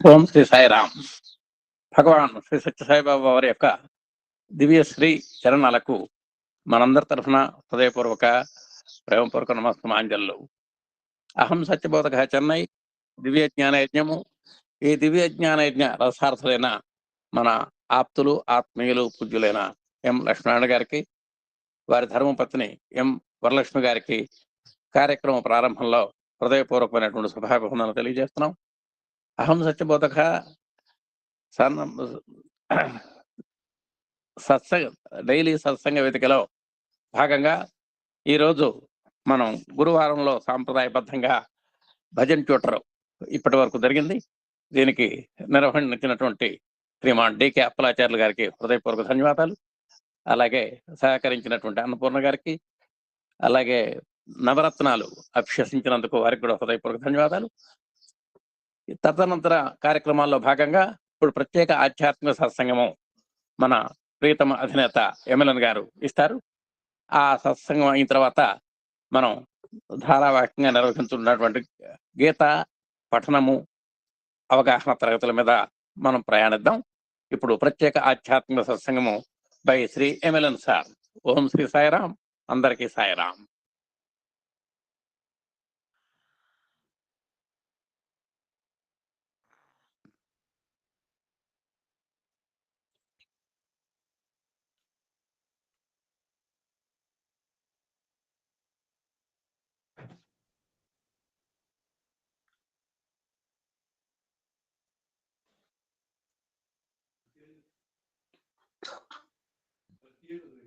ఓం శ్రీ సాయిరామ్. భగవాన్ శ్రీ సత్యసాయిబాబా వారి యొక్క దివ్యశ్రీ చరణాలకు మనందరి తరఫున హృదయపూర్వక ప్రేమపూర్వక నమస్తమాంజలు. అహం సత్యబోధక చెన్నై దివ్య జ్ఞానయజ్ఞము. ఈ దివ్య జ్ఞానయజ్ఞ రసార్థులైన మన ఆప్తులు ఆత్మీయులు పూజ్యులైన ఎం లక్ష్మీనారాయణ గారికి, వారి ధర్మపత్ని ఎం వరలక్ష్మి గారికి కార్యక్రమం ప్రారంభంలో హృదయపూర్వకమైనటువంటి శుభాభివందనలు తెలియజేస్తున్నాం. అహం సత్యబోధక డైలీ సత్సంగ వేదికలో భాగంగా ఈరోజు మనం గురువారంలో సాంప్రదాయబద్ధంగా భజన్ ట్యూటర్ ఇప్పటి వరకు జరిగింది. దీనికి నిర్వహించినటువంటి శ్రీమాన్ డికే అప్పలాచార్యులు గారికి హృదయపూర్వక ధన్యవాదాలు. అలాగే సహకరించినటువంటి అన్నపూర్ణ గారికి, అలాగే నవరత్నాలు అభ్యసించినందుకు వారికి కూడా హృదయపూర్వక ధన్యవాదాలు. తదనంతర కార్యక్రమాల్లో భాగంగా ఇప్పుడు ప్రత్యేక ఆధ్యాత్మిక సత్సంగమం మన ప్రియతమ అధినేత ఎమ్మెల్యన్ గారు ఇస్తారు. ఆ సత్సంగం అయిన తర్వాత మనం ధారావాహికంగా నిర్వహించున్నటువంటి గీత పఠనము అవగాహన తరగతుల మీద మనం ప్రయాణిద్దాం. ఇప్పుడు ప్రత్యేక ఆధ్యాత్మిక సత్సంగము బై శ్రీ ఎమ్మెల్యన్ సార్. ఓం శ్రీ సాయిరామ్. అందరికీ సాయిరామ్.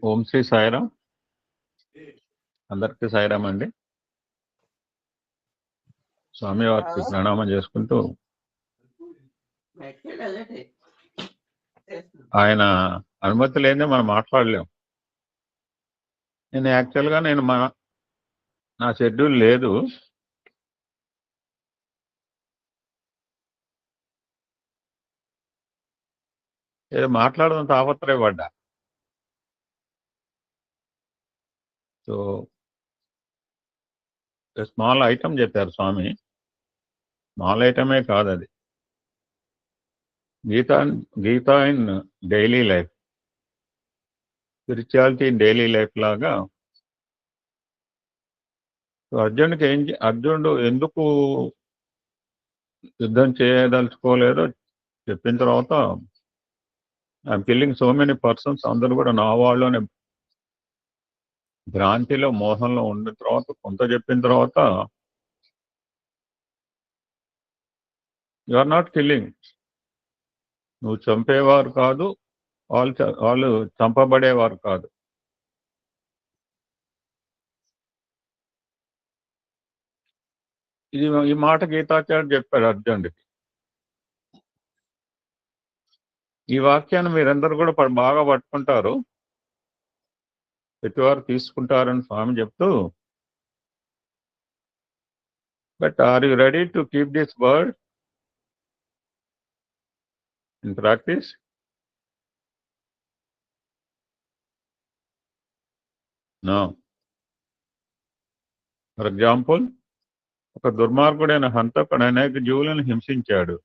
ఓం శ్రీ సాయిరామ్. అందరికీ సాయిరామ్ అండి. స్వామివారికి ప్రణామం చేసుకుంటూ ఆయన అనుమతి లేదే మనం మాట్లాడలేం. యాక్చువల్గా నా షెడ్యూల్ లేదు. ఏదో మాట్లాడడం తాపత్రయపడ్డా. సో స్మాల్ ఐటమ్ చెప్పారు స్వామి. స్మాల్ ఐటమే కాదు అది. Gita in daily life, spirituality in daily life లాగా. అర్జునుడు ఎందుకు యుద్ధం చేయదలుచుకోలేదో చెప్పిన తర్వాత I'm killing so many persons, అందరూ కూడా నా వాళ్ళు అనే భ్రాంతిలో మోహంలో ఉన్న తర్వాత కొంత చెప్పిన తర్వాత యు ఆర్ నాట్ కిల్లింగ్, నువ్వు చంపేవారు కాదు, వాళ్ళు చంపబడేవారు కాదు. ఈ మాట గీతాచార్యుడు చెప్పాడు అర్జునుడికి. ఈ వాక్యాన్ని మీరందరూ కూడా బాగా పట్టుకుంటారు, ప్రతివారు తీసుకుంటారని స్వామి చెప్తూ, but are you ready to keep this word in practice? No. For example, ఒక దుర్మార్గుడైన హంతకుడు అనేక జీవులను హింసించాడు.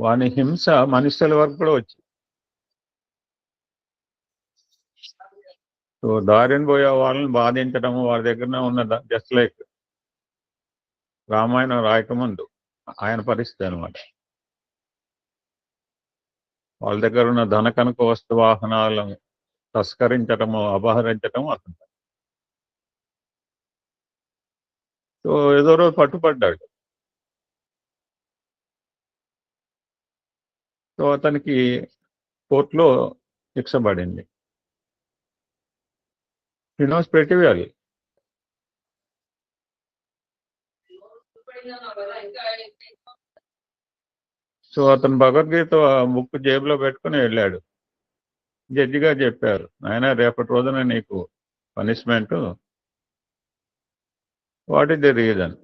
వాని హింస మనుషుల వరకు కూడా వచ్చింది. సో దారిని పోయే వాళ్ళని బాధించడం, వారి దగ్గర ఉన్న జస్ట్ లైక్ రామాయణం రాయకముందు ఆయన పరిస్థితి అనమాట. వాళ్ళ దగ్గర ఉన్న ధన కనుక వస్తు వాహనాలను తస్కరించటము, అపహరించటము అతను. సో ఏదో రోజు పట్టుపడ్డాడు. సో అతనికి కోర్టులో శిక్ష పడింది. హి నోస్ ప్రెటీ వెల్. సో అతను భగవద్గీత బుక్ జేబులో పెట్టుకుని వెళ్ళాడు. జడ్జిగా చెప్పారు, ఆయన రేపటి రోజున నీకు punishment, what is the reason?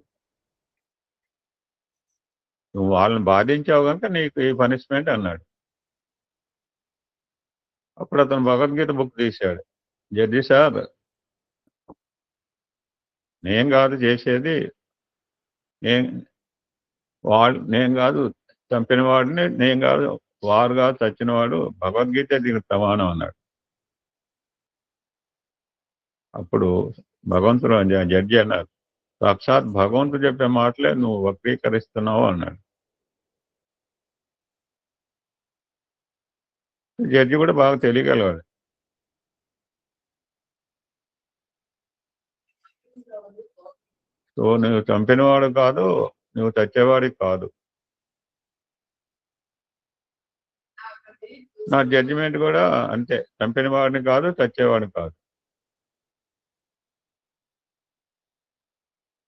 నువ్వు వాళ్ళని బాధించావు కనుక నీకు ఈ పనిష్మెంట్ అన్నాడు. అప్పుడు అతను భగవద్గీత బుక్ తీశాడు. జడ్జి సార్, నేను కాదు చేసేది, వాడు నేను కాదు చంపిన వాడిని, నేను కాదు వారు కాదు చచ్చినవాడు, భగవద్గీత దీనికి సమానం అన్నాడు. అప్పుడు భగవంతుడు జడ్జి అన్నారు, సాక్షాత్ భగవంతుడు చెప్పే మాటలే నువ్వు వక్రీకరిస్తున్నావు అన్నాడు. జడ్జి కూడా బాగా తెలియగలవాడు. సో నువ్వు చంపినవాడు కాదు, నువ్వు చచ్చేవాడికి కాదు. నా జడ్జిమెంట్ కూడా అంతే, చంపిన వాడిని కాదు, చచ్చేవాడిని కాదు.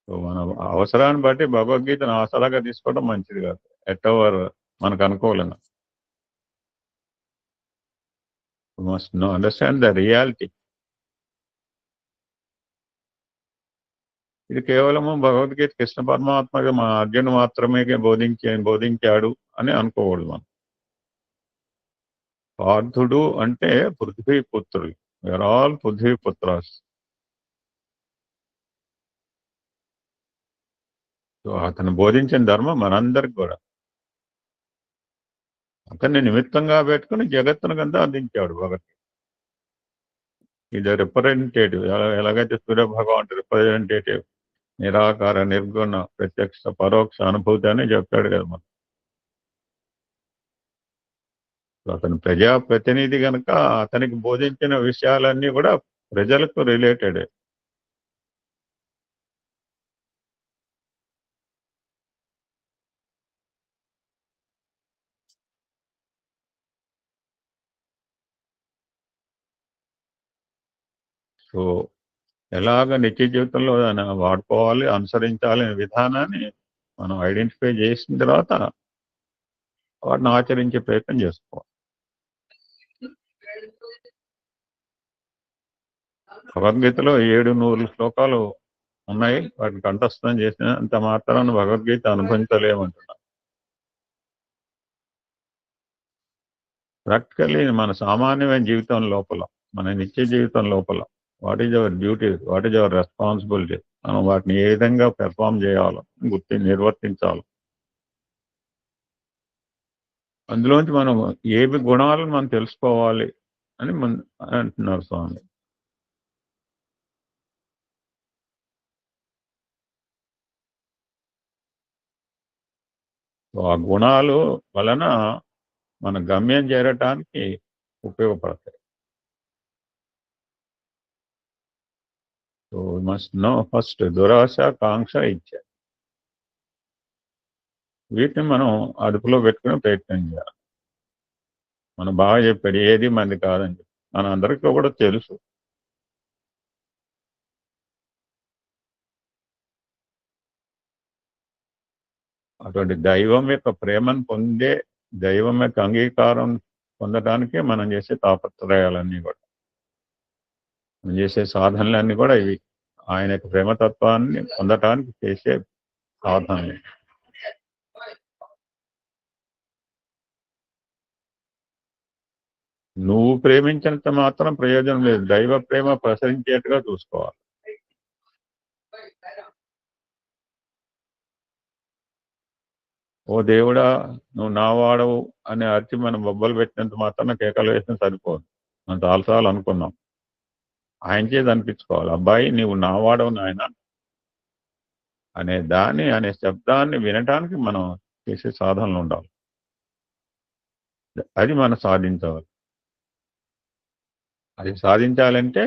సో మన అవసరాన్ని బట్టి భగవద్గీతను ఆసరాగా తీసుకోవడం మంచిది కాదు, ఎట్టవర్ మనకు అనుకూలంగా. Must know understand the reality. ఇది కేవలము భగవద్గీత కృష్ణ పరమాత్మగా మా అర్జును మాత్రమే బోధించాడు అని అనుకోకూడదు మనం. పార్థుడు అంటే పృథ్వీపుత్రులు, వీఆర్ ఆల్ పృథ్వీపుత్రాస్. సో అతను బోధించిన ధర్మం మనందరికి కూడా, అతన్ని నిమిత్తంగా పెట్టుకుని జగత్తునికంతా అందించాడు భగవద్గీత. ఇది రిప్రజెంటేటివ్, ఎలాగైతే సూర్య భగవాన్ రిప్రజెంటేటివ్, నిరాకార నిర్గుణ ప్రత్యక్ష పరోక్ష అనుభూతి అని చెప్పాడు కదా మనం. అతను ప్రజాప్రతినిధి కనుక అతనికి బోధించిన విషయాలన్నీ కూడా ప్రజలకు రిలేటెడ్. సో ఎలాగ నిత్య జీవితంలో వాడుకోవాలి, అనుసరించాలి అనే విధానాన్ని మనం ఐడెంటిఫై చేసిన తర్వాత వాటిని ఆచరించే ప్రయత్నం చేసుకోవాలి. భగవద్గీతలో 700 శ్లోకాలు ఉన్నాయి, వాటిని కంఠస్థం చేసినంత మాత్రాన్ని భగవద్గీత అనుభవించలేమంటున్నాం. ప్రాక్టికల్లీ మన సామాన్యమైన జీవితం లోపల, మన నిత్య జీవితం లోపల what is our duty, what is our responsibility, మనం వాటిని ఏ విధంగా పెర్ఫామ్ చేయాలో నిర్వర్తించాలి. అందులోంచి మనం ఏవి గుణాలను మనం తెలుసుకోవాలి అని అంటున్నారు స్వామి. ఆ గుణాలు వలన మన గమ్యం చేరటానికి ఉపయోగపడతాయి. సో మస్ట్ నో ఫస్ట్ దురాశ, కాంక్ష, ఇచ్చ, వీటిని మనం అదుపులో పెట్టుకునే ప్రయత్నం చేయాలి. మనం బాగా చెప్పాడు, ఏది మంది కాదని మన అందరికీ కూడా తెలుసు. అటువంటి దైవం యొక్క ప్రేమను పొందే, దైవం యొక్క అంగీకారం పొందడానికే మనం చేసే తాపత్రయాలన్నీ కూడా, మనం చేసే సాధనలన్నీ కూడా ఇవి ఆయన యొక్క ప్రేమతత్వాన్ని పొందటానికి చేసే సాధనలు. నువ్వు ప్రేమించినంత మాత్రం ప్రయోజనం లేదు, దైవ ప్రేమ ప్రసరించేట్టుగా చూసుకోవాలి. ఓ దేవుడా నువ్వు నా వాడవు అనే అర్చి మనం బొబ్బలు పెట్టినంత మాత్రం కేకలు వేసిన సరిపోదు. మనం చాలాసార్లు అనుకున్నాం, ఆయన చేసి అనిపించుకోవాలి, అబ్బాయి నీవు నా వాడవు నాయన అనే శబ్దాన్ని వినటానికి మనం చేసే సాధనలు ఉండాలి. అది మనం సాధించాలి. అది సాధించాలంటే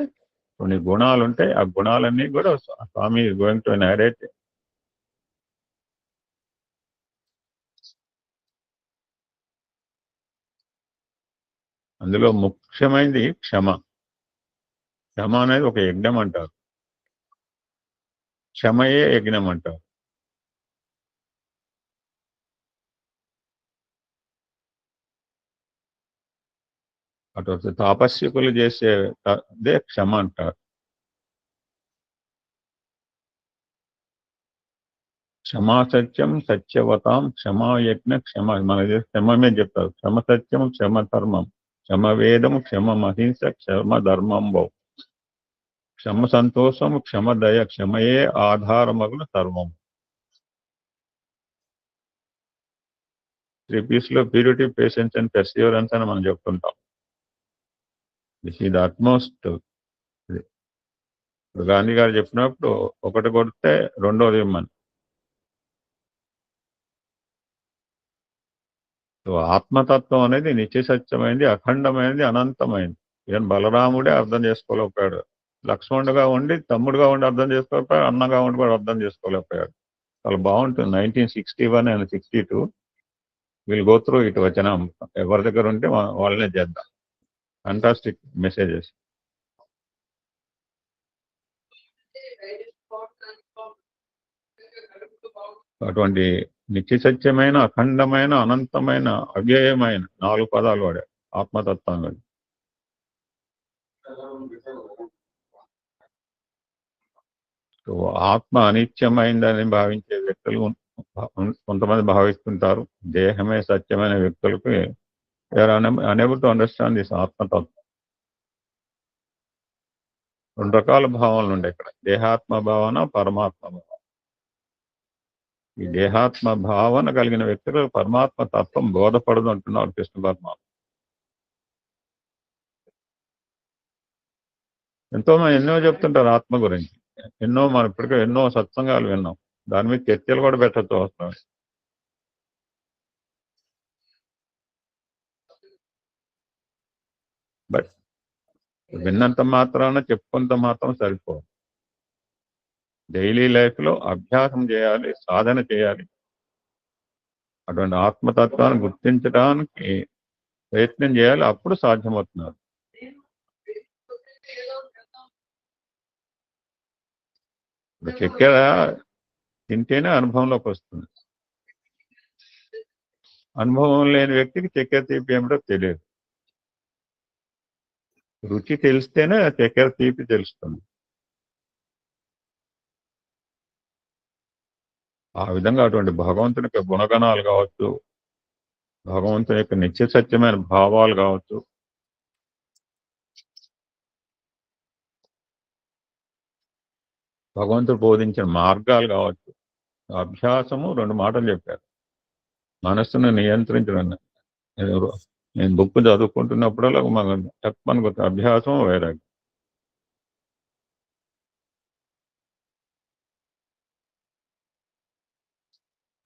కొన్ని గుణాలు ఉంటాయి, ఆ గుణాలన్నీ కూడా స్వామి గోయింగ్ టు నారేట్. అందులో ముఖ్యమైనది క్షమ. క్షమ అనేది ఒక యజ్ఞం అంటారు, క్షమయే యజ్ఞం అంటారు. అటు తాపస్యకులు చేసే అదే క్షమ అంటారు. క్షమా సత్యం సత్యవతాం క్షమాయజ్ఞ క్షమ, మన క్షమమే చెప్తారు. క్షమ సత్యం, క్షమ ధర్మం, క్షమ వేదం, క్షమ మహింస, క్షమ ధర్మం బౌ, క్షమ సంతోషం, క్షమ దయ, క్షమయే ఆధారమగున సర్వం. 3 P's లో ప్యూరిటీ, పేషెన్స్ అండ్ పెర్సివరెన్స్ అని మనం చెప్తుంటాం. This is the utmost. ఇప్పుడు గాంధీ గారు చెప్పినప్పుడు ఒకటి కొడితే రెండోది ఇమ్మని. సో ఆత్మతత్వం అనేది నిత్య సత్యమైంది, అఖండమైనది, అనంతమైంది. ఈవెన్ బలరాముడే అర్థం చేసుకోలేకపోయాడు. లక్ష్మణుడుగా ఉండి, తమ్ముడుగా ఉండి అర్థం చేసుకోలేకపోయాడు, అన్నగా ఉండి కూడా అర్థం చేసుకోలేకపోయాడు. చాలా బాగుంటుంది. 1961 అండ్ 62 విల్ గో త్రూ ఇటు వచనం. ఎవరి దగ్గర ఉంటే వాళ్ళనే చేద్దాం. Fantastic messages. అటువంటి నిత్య సత్యమైన, అఖండమైన, అనంతమైన, అవ్యయమైన 4 పదాలు వాడాడు ఆత్మతత్వం. సో ఆత్మ అనిత్యమైందని భావించే వ్యక్తులు కొంతమంది భావిస్తుంటారు. దేహమే సత్యమైన వ్యక్తులకు అనేబుల్ టు అండర్స్టాండ్ దిస్ ఆత్మతత్వం. 2 రకాల భావనలు ఉంటాయి ఇక్కడ, దేహాత్మ భావన, పరమాత్మ భావన. ఈ దేహాత్మ భావన కలిగిన వ్యక్తులు పరమాత్మ తత్వం బోధపడదు అంటున్నారు కృష్ణ పరమాత్మ. ఎంతో మంది ఎన్నో చెప్తుంటారు ఆత్మ గురించి. మనం ఇప్పటికే ఎన్నో సత్సంగాలు విన్నాం. దాని మీద చర్చలు కూడా పెట్టచ్చు అవసరం. బట్ విన్నంత మాత్రాన, చెప్పుకుంత మాత్రం సరిపోదు. డైలీ లైఫ్లో అభ్యాసం చేయాలి, సాధన చేయాలి. అటువంటి ఆత్మతత్వాన్ని గుర్తించడానికి ప్రయత్నం చేయాలి. అప్పుడు సాధ్యమవుతున్నారు. చక్కెర తింటేనే అనుభవంలోకి వస్తుంది. అనుభవం లేని వ్యక్తికి చక్కెర తీపి ఏమిటో తెలియదు. రుచి తెలిస్తేనే చక్కెర తీపి తెలుస్తుంది. ఆ విధంగా అటువంటి భగవంతుని యొక్క గుణగణాలు కావచ్చు, భగవంతుని యొక్క నిత్య సత్యమైన భావాలు కావచ్చు, భగవంతుడు బోధించిన మార్గాలు కావచ్చు, అభ్యాసము 2 మాటలు చెప్పారు. మనస్సును నియంత్రించడం. నేను బుక్ చదువుకుంటున్నప్పుడల్లా చెప్పమని గుర్తు, అభ్యాసం, వైరాగ్యం.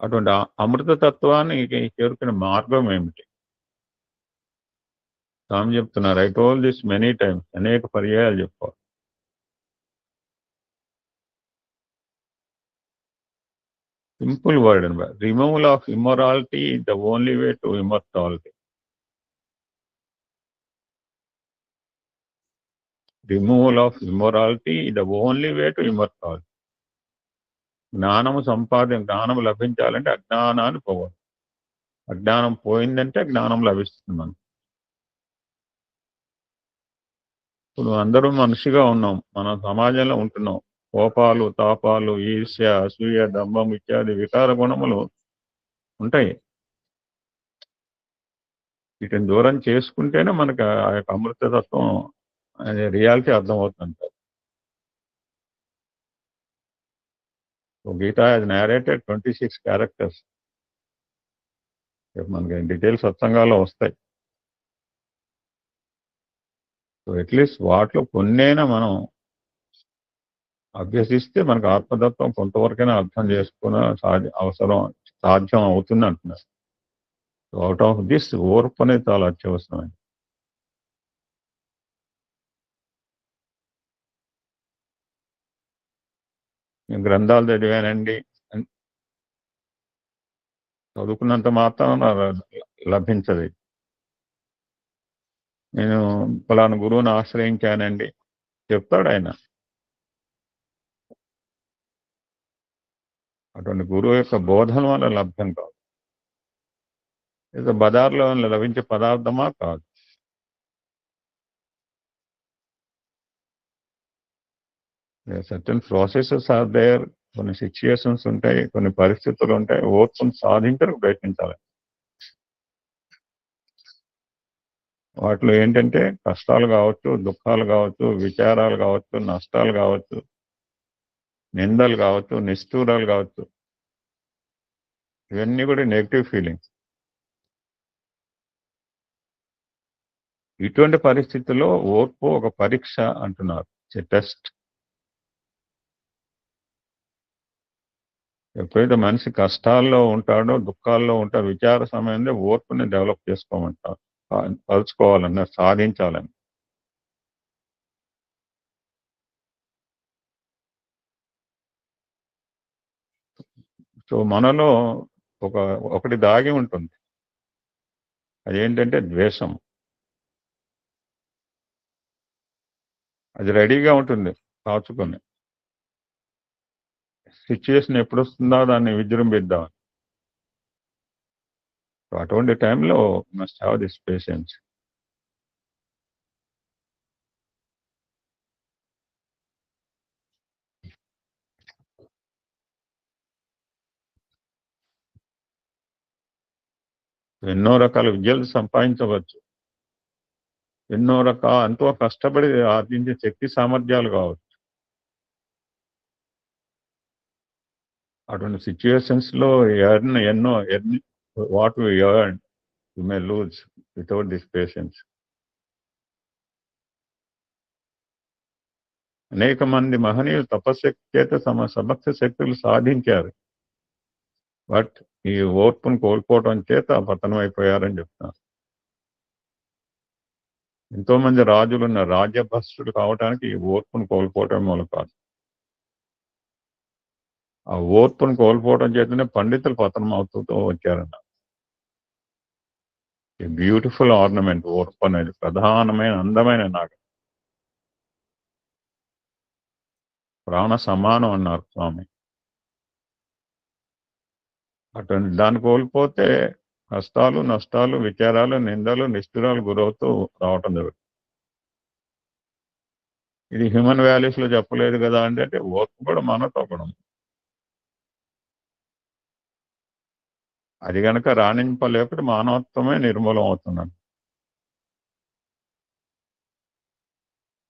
అటువంటి అమృత తత్వాన్ని చేరుకునే మార్గం ఏమిటి? స్వామి చెప్తున్నారు, I told this many times, అనేక పర్యాయాలు చెప్పారు. సింపుల్ వర్డ్ అండి, removal of immorality is the only way to immortality. Removal of immorality is the only way to immortality. జ్ఞానం లభించాలంటే అజ్ఞానాన్ని పోవాలి. అజ్ఞానం పోయిందంటే జ్ఞానం లభిస్తుంది మనకు. ఇప్పుడు అందరూ మనిషిగా ఉన్నాం, మన సమాజంలో ఉంటున్నాం. కోపాలు, తాపాలు, ఈర్ష్య, అసూయ, దంభం ఇత్యాది వికార గుణములు ఉంటాయి. వీటిని దూరం చేసుకుంటేనే మనకు ఆ యొక్క అమృతతత్వం అనే రియాలిటీ అర్థమవుతుంది. గీత has narrated 26 characters. మనకి డీటెయిల్స్ సత్సంగాల్లో వస్తాయి. సో అట్లీస్ట్ వాటిలో కొన్నైనా మనం అభ్యసిస్తే మనకు ఆత్మతత్వం కొంతవరకైనా అర్థం చేసుకున్న సాధ్యం అవుతుంది అంటున్నారు. సో అవుట్ ఆఫ్ దిస్ ఓర్పు అనేది చాలా అత్యవసరమైంది. నేను గ్రంథాలు చదివానండి, చదువుకున్నంత మాత్రం లభించదు. నేను ఫలానా గురువుని ఆశ్రయించానండి చెప్తాడు ఆయన. అటువంటి గురువు యొక్క బోధన వల్ల లభ్యం కాదు. ఏదో బజార్లో లభించే పదార్థమా కాదు. సర్టన్ ప్రాసెసెస్ ఆర్ దేర్, కొన్ని సిచ్యుయేషన్స్ ఉంటాయి, కొన్ని పరిస్థితులు ఉంటాయి. ఓర్పును సాధించడానికి ప్రయత్నించాలి. వాటిలో ఏంటంటే కష్టాలు కావచ్చు, దుఃఖాలు కావచ్చు, విచారాలు కావచ్చు, నష్టాలు కావచ్చు, నిందలు కావచ్చు, నిష్ఠూరాలు కావచ్చు, ఇవన్నీ కూడా నెగిటివ్ ఫీలింగ్స్. ఇటువంటి పరిస్థితుల్లో ఓర్పు ఒక పరీక్ష అంటున్నారు, టెస్ట్. ఎప్పుడైతే మనిషి కష్టాల్లో ఉంటాడో, దుఃఖాల్లో ఉంటాడో, విచార సమయంలో ఓర్పుని డెవలప్ చేసుకోమంటారు, పలుచుకోవాలన్నారు, సాధించాలని. సో మనలో ఒకటి దాగి ఉంటుంది, అదేంటంటే ద్వేషం. అది రెడీగా ఉంటుంది కాచుకొని, సిచ్యువేషన్ ఎప్పుడు వస్తుందో దాన్ని విజృంభిద్దాం. అటువంటి టైంలో మస్ట్ హ్యావ్ దిస్ పేషెన్స్. ఎన్నో రకాల విద్యలు సంపాదించవచ్చు, ఎన్నో ఎంతో కష్టపడి ఆర్జించే శక్తి సామర్థ్యాలు కావచ్చు. అటువంటి సిచ్యువేషన్స్ లో ఎన్నో what we earn you may lose without this patience. అనేక మంది మహనీయులు తపశక్తి చేత సమస్త శక్తులు సాధించారు, బట్ ఈ ఓర్పును కోల్పోవడం చేత పతనం అయిపోయారని చెప్తున్నారు. ఎంతో మంది రాజులున్న రాజ్యభ్రష్టులు కావడానికి ఈ ఓర్పును కోల్పోవటం మూలం కాదు. ఆ ఓర్పును కోల్పోవడం చేతనే పండితులు పతనం అవుతూ వచ్చారన్న. బ్యూటిఫుల్ ఆర్నమెంట్ ఓర్పు అనేది ప్రధానమైన అందమైన నాగం, ప్రాణ సమానం అన్నారు స్వామి. అటువంటి దాన్ని కోల్పోతే కష్టాలు, నష్టాలు, విచారాలు, నిందలు, నిష్ఠురాలు గురవుతూ రావటం జరుగుతుంది. ఇది హ్యూమన్ వాల్యూస్ లో చెప్పలేదు కదా అంటే ఓర్పు కూడా మనతో కూడా ఉంది. అది గనక రాణింపలేకపోతే మానవత్వమే నిర్మూలం అవుతున్నాను.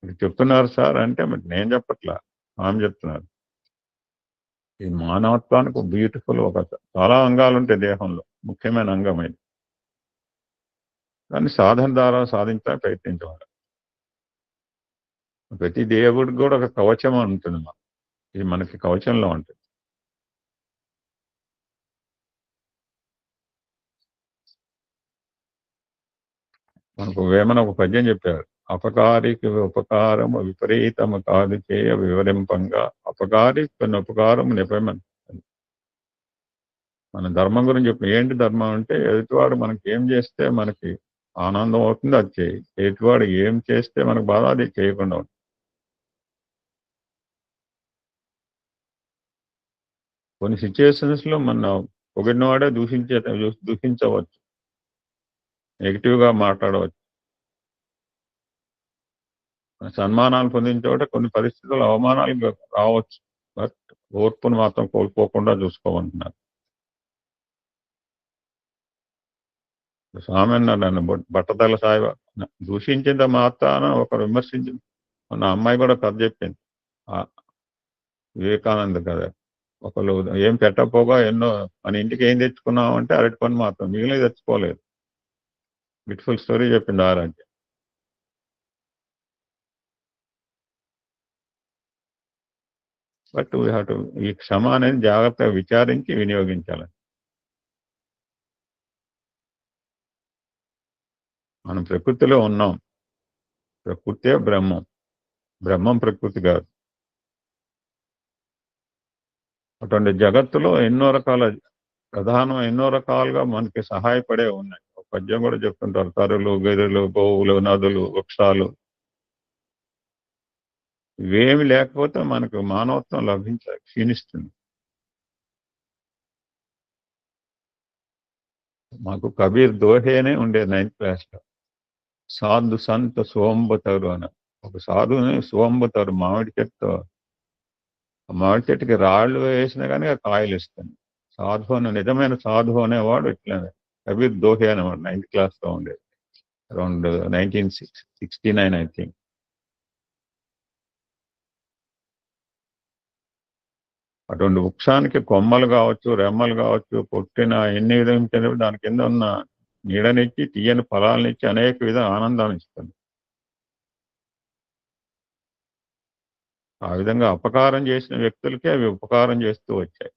ఇది చెప్తున్నారు సార్ అంటే నేను చెప్పట్లా, ఆమె చెప్తున్నారు. ఈ మానవత్వానికి బ్యూటిఫుల్ చాలా అంగాలు ఉంటాయి దేహంలో, ముఖ్యమైన అంగం ఇది. దాన్ని సాధన ద్వారా సాధించడానికి ప్రయత్నించవాలి. ప్రతి దేవుడికి కూడా ఒక కవచం ఉంటుంది, ఇది మనకి కవచంలో ఉంటుంది. మనకు వేమన ఒక పద్యం చెప్పారు, అపకారికి ఉపకారము విపరీతము కాదు చేయ వివరింపంగా అపకారికి కొన్ని ఉపకారం నిపమని. మన ధర్మం గురించి చెప్పిన ఏంటి ధర్మం అంటే, ఎదుటివాడు మనకి ఏం చేస్తే మనకి ఆనందం అవుతుంది అది చేయి, ఎదుటివాడు ఏం చేస్తే మనకు బాధ అది చేయకుండా ఉంటుంది. కొన్ని సిచ్యువేషన్స్ లో మన పొగిడినవాడే దూషించవచ్చు, నెగిటివ్ గా మాట్లాడవచ్చు. సన్మానాలు పొందిన చోట కొన్ని పరిస్థితుల్లో అవమానాలు రావచ్చు, బట్ ఓర్పును మాత్రం కోల్పోకుండా చూసుకోమంటున్నారు. స్వామి అన్నారు, నన్ను బట్టతల సాయి దూషించిన మాత్రాన ఒకరు విమర్శించింది. మన అమ్మాయి కూడా కథ చెప్పింది, వివేకానంద కదా, ఒకళ్ళు ఏం పెట్టకపోగా ఎన్నో మన ఇంటికి ఏం తెచ్చుకున్నాం అంటే అరటి పని మాత్రం, మిగిలిన తెచ్చుకోలేదు. బ్యూటిఫుల్ స్టోరీ చెప్పింది ఆరాధ్య. బట్ వీ హ్యావ్ టు ఈ క్షమ అనేది జాగ్రత్తగా విచారించి వినియోగించాలి. మనం ప్రకృతిలో ఉన్నాం, ప్రకృతే బ్రహ్మం, బ్రహ్మం ప్రకృతి కాదు. అటువంటి జగత్తులో ఎన్నో రకాలుగా మనకి సహాయపడే ఉన్నాయి. ఒక పద్యం కూడా చెప్తుంటారు, తరులు, గెరులు, గోవులు, నదులు, వృక్షాలు, ఇవేమి లేకపోతే మనకు మానవత్వం క్షీణిస్తుంది. మాకు కబీర్ దోహేనే ఉండేది 9th క్లాస్లో, సాధు సంత సోంబతరు అని. ఒక సాధువుని సోంబతరు, మామిడి చెట్టుకి రాళ్ళు వేసినా కానీ ఆ కాయలు ఇస్తుంది. నిజమైన సాధువు అనేవాడు ఇట్లా కబీర్ దోహే అనేవాడు 9th క్లాస్లో ఉండేది, అరౌండ్ 1969 ఐ థింక్. అటువంటి వృక్షానికి కొమ్మలు కావచ్చు, రెమ్మలు కావచ్చు, పొట్టిన ఎన్ని విధంగా దాని కింద ఉన్న నీడనిచ్చి తీయని ఫలాలనిచ్చి అనేక విధ ఆనందాన్ని ఇస్తుంది. ఆ విధంగా అపకారం చేసిన వ్యక్తులకే అవి ఉపకారం చేస్తూ వచ్చాయి.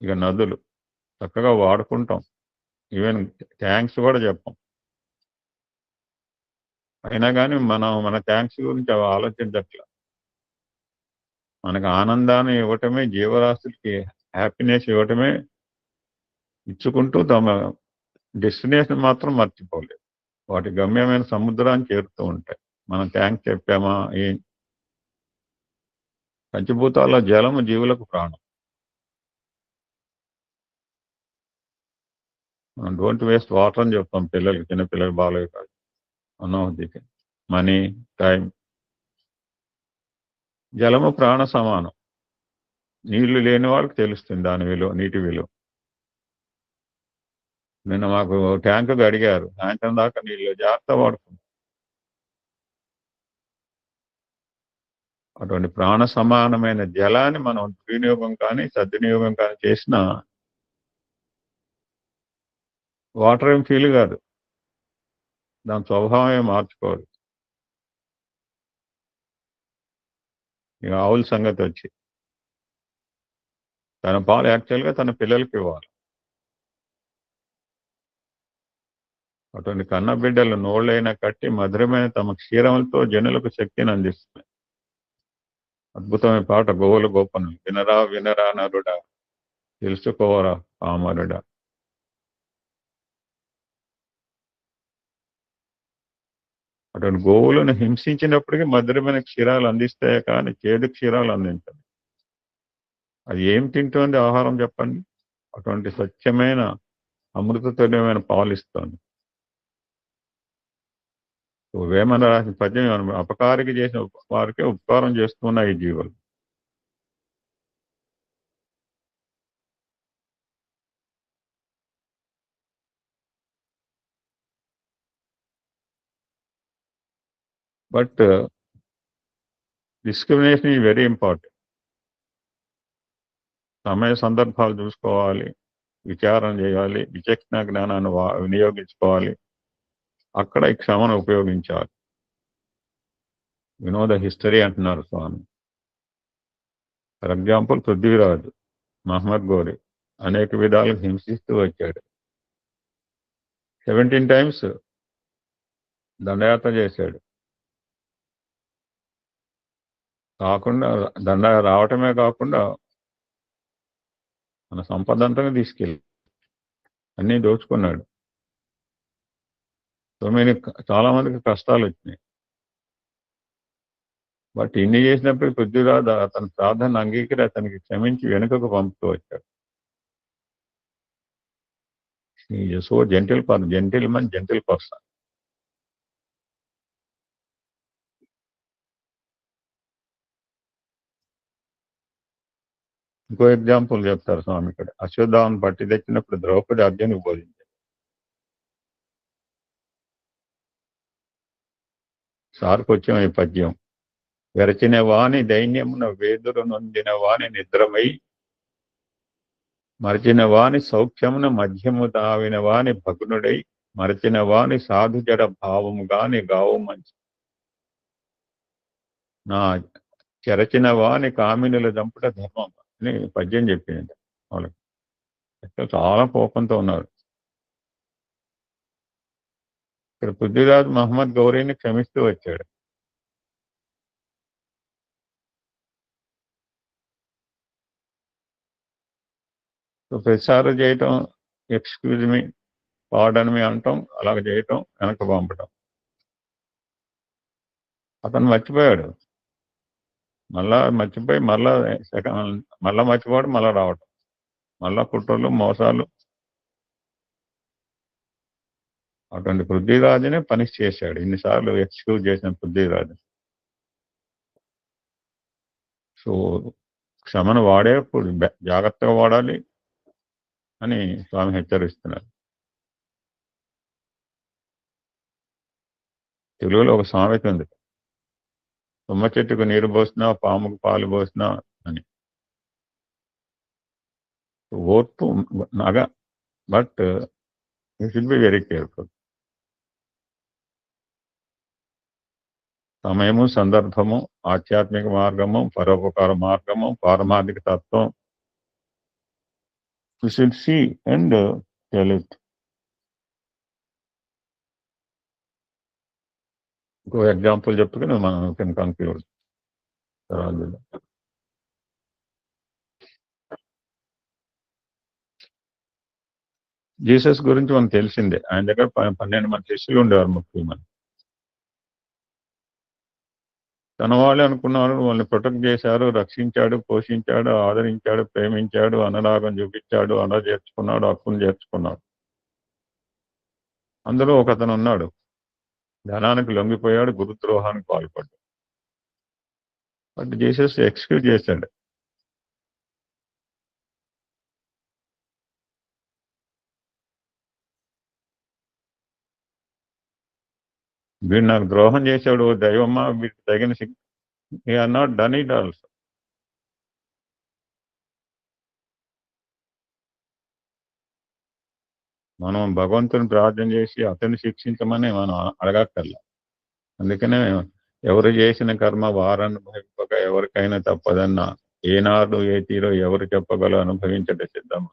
ఇక నదులు చక్కగా వాడుకుంటాం, ఈవెన్ థ్యాంక్స్ కూడా చెప్పం. అయినా కానీ మనం మన థ్యాంక్స్ గురించి అవి ఆలోచించట్ల. మనకు ఆనందాన్ని ఇవ్వటమే, జీవరాశులకి హ్యాపీనెస్ ఇవ్వటమే ఇచ్చుకుంటూ తమ డెస్టినేషన్ మాత్రం మర్చిపోలేదు. వాటి గమ్యమైన సముద్రాన్ని చేరుతూ ఉంటాయి. మనం థ్యాంక్స్ చెప్పామా? పంచభూతాల్లో జలము జీవులకు ప్రాణం. మనం డోంట్ వేస్ట్ వాటర్ అని చెప్తాం పిల్లలకి, చిన్నపిల్లలు బాగా కాదు. అన్నోదికి మనీ, టైం. జలము ప్రాణ సమానం. నీళ్లు లేని వాళ్ళకి తెలుస్తుంది దాని విలువ, నీటి విలువ. నిన్న మాకు ట్యాంకు అడిగారు, సాయంత్రం దాకా నీళ్ళు జాగ్రత్త వాడుతుంది. అటువంటి ప్రాణ సమానమైన జలాన్ని మనం దుర్వినియోగం కానీ సద్వినియోగం కానీ చేసిన వాటర్ ఏం ఫీల్ కాదు, దాని స్వభావమే మార్చుకోవాలి. ఇక ఆవుల సంగతి వచ్చి తన పాలు యాక్చువల్గా తన పిల్లలకి ఇవ్వాలి. అటువంటి కన్న బిడ్డలు నోళ్ళైనా కట్టి మధురమైన తమ క్షీరములతో జనులకు శక్తిని అందిస్తున్నాయి. అద్భుతమైన పాట గోవుల గోపను. వినరా వినరా నరుడా, తెలుసుకోవరా పామరుడా. అటువంటి గోవులను హింసించినప్పటికీ మధురమైన క్షీరాలు అందిస్తాయే కానీ చేదు క్షీరాలు అందించండి. అది ఏం తింటుంది ఆహారం చెప్పండి? అటువంటి స్వచ్ఛమైన అమృతతుల్యమైన పాలు ఇస్తుంది. వేమన రాసిన పద్యం, అపకారికి చేసిన వారికే ఉపకారం చేస్తున్నాయి ఈ జీవులు. But discrimination is very important. సమయ సందర్భాలు చూసుకోవాలి, విచారణ చేయాలి, విచక్షణ జ్ఞానాన్ని వినియోగించుకోవాలి. అక్కడ ఈ క్షమను ఉపయోగించాలి. వినోద హిస్టరీ అంటున్నారు స్వామి. ఫర్ ఎగ్జాంపుల్ పృథ్వీరాజు మహమ్మద్ గోరి అనేక విధాలుగా హింసిస్తూ వచ్చాడు. 17 times దండయాత్ర చేశాడు. కాకుండా దండ రావటమే కాకుండా మన సంపద అంతా తీసుకెళ్ళి అన్నీ దోచుకున్నాడు. చాలా మందికి కష్టాలు వచ్చినాయి. బట్ ఇన్ని చేసినప్పుడు పృథ్వీరాజు అతని ప్రార్థన అంగీకరి అతనికి క్షమించి వెనుకకు పంపుతూ వచ్చాడు. So gentle person. ఇంకో ఎగ్జాంపుల్ చెప్తారు స్వామి ఇక్కడ. అశ్వత్థామను పట్టి తెచ్చినప్పుడు ద్రౌపది అర్జునుడికి బోధించారు. సార్కొచ్చాం ఈ పద్యం. వెరచిన వాణి దైన్యమున వేదురు నొందిన వాణి నిద్రమై, మరచిన వాణి సౌఖ్యమున మధ్యము దావిన వాణి భగ్నుడై, మరచిన వాణి సాధు జడ భావము గాని గావు మంచి, నా చెరచిన వాణి కామినుల దంపుట ధర్మం అని పద్యం చెప్పింది వాళ్ళకి. చాలా కోపంతో ఉన్నారు. ఇక్కడ పృథ్వీరాజ్ మహమ్మద్ గౌరీని క్షమిస్తూ వచ్చాడు. ప్రతిసారి చేయటం, ఎక్స్క్యూజ్ మీ, పార్డన్ మీ అంటాం, అలాగ చేయటం, వెనక పంపటం. అతను మర్చిపోయాడు. మళ్ళా మర్చిపోయి మళ్ళా మర్చిపోవడం, మళ్ళా రావటం, మళ్ళా కుట్రలు మోసాలు. అటువంటి పృథ్వీరాజునే పనిష్ చేశాడు. ఇన్నిసార్లు ఎక్స్క్యూజ్ చేసిన పృథ్వీరాజు. సో క్షమను వాడేప్పుడు జాగ్రత్తగా వాడాలి అని స్వామి హెచ్చరిస్తున్నారు. తెలుగులో ఒక సామెత ఉంది, తుమ్మ చెట్టుకు నీరు పోసినా పాముకు పాలు పోసినా అని. ఓర్పు but you should be very careful. సమయము, సందర్భము, ఆధ్యాత్మిక మార్గము, పరోపకార మార్గము, పారమార్థిక తత్వం, you should see and tell it. ఇంకో ఎగ్జాంపుల్ చెప్పుకుని మనం కెన్ కన్క్లూడ్. జీసస్ గురించి మనకు తెలిసిందే. ఆయన దగ్గర 12 మంది శిష్యులు ఉండేవారు ముఖ్యంగా. తన వాళ్ళే అనుకున్నారు, వాళ్ళని ప్రొటెక్ట్ చేశారు, రక్షించాడు, పోషించాడు, ఆదరించాడు, ప్రేమించాడు, అనురాగం చూపించాడు, అలా చేర్చుకున్నాడు, హక్కును చేర్చుకున్నాడు. అందులో ఒక అతను ఉన్నాడు, ధనానికి లొంగిపోయాడు, గురుద్రోహానికి పాల్పడ్డాడు. బట్ జీసస్ ఎక్స్క్యూజ్ చేశాడు. వీడు నాకు ద్రోహం చేశాడు, దైవమ్మా వీడికి తగిన శిక్ష. He or not done it also. మనం భగవంతుని ప్రార్థన చేసి అతన్ని శిక్షించమని మనం అడగక్కర్లా. అందుకనే ఎవరు చేసిన కర్మ వారు అనుభవింపక ఎవరికైనా తప్పదన్న ఏనాడు ఏ తీరో ఎవరు చెప్పగల అనుభవించట సిద్ధం.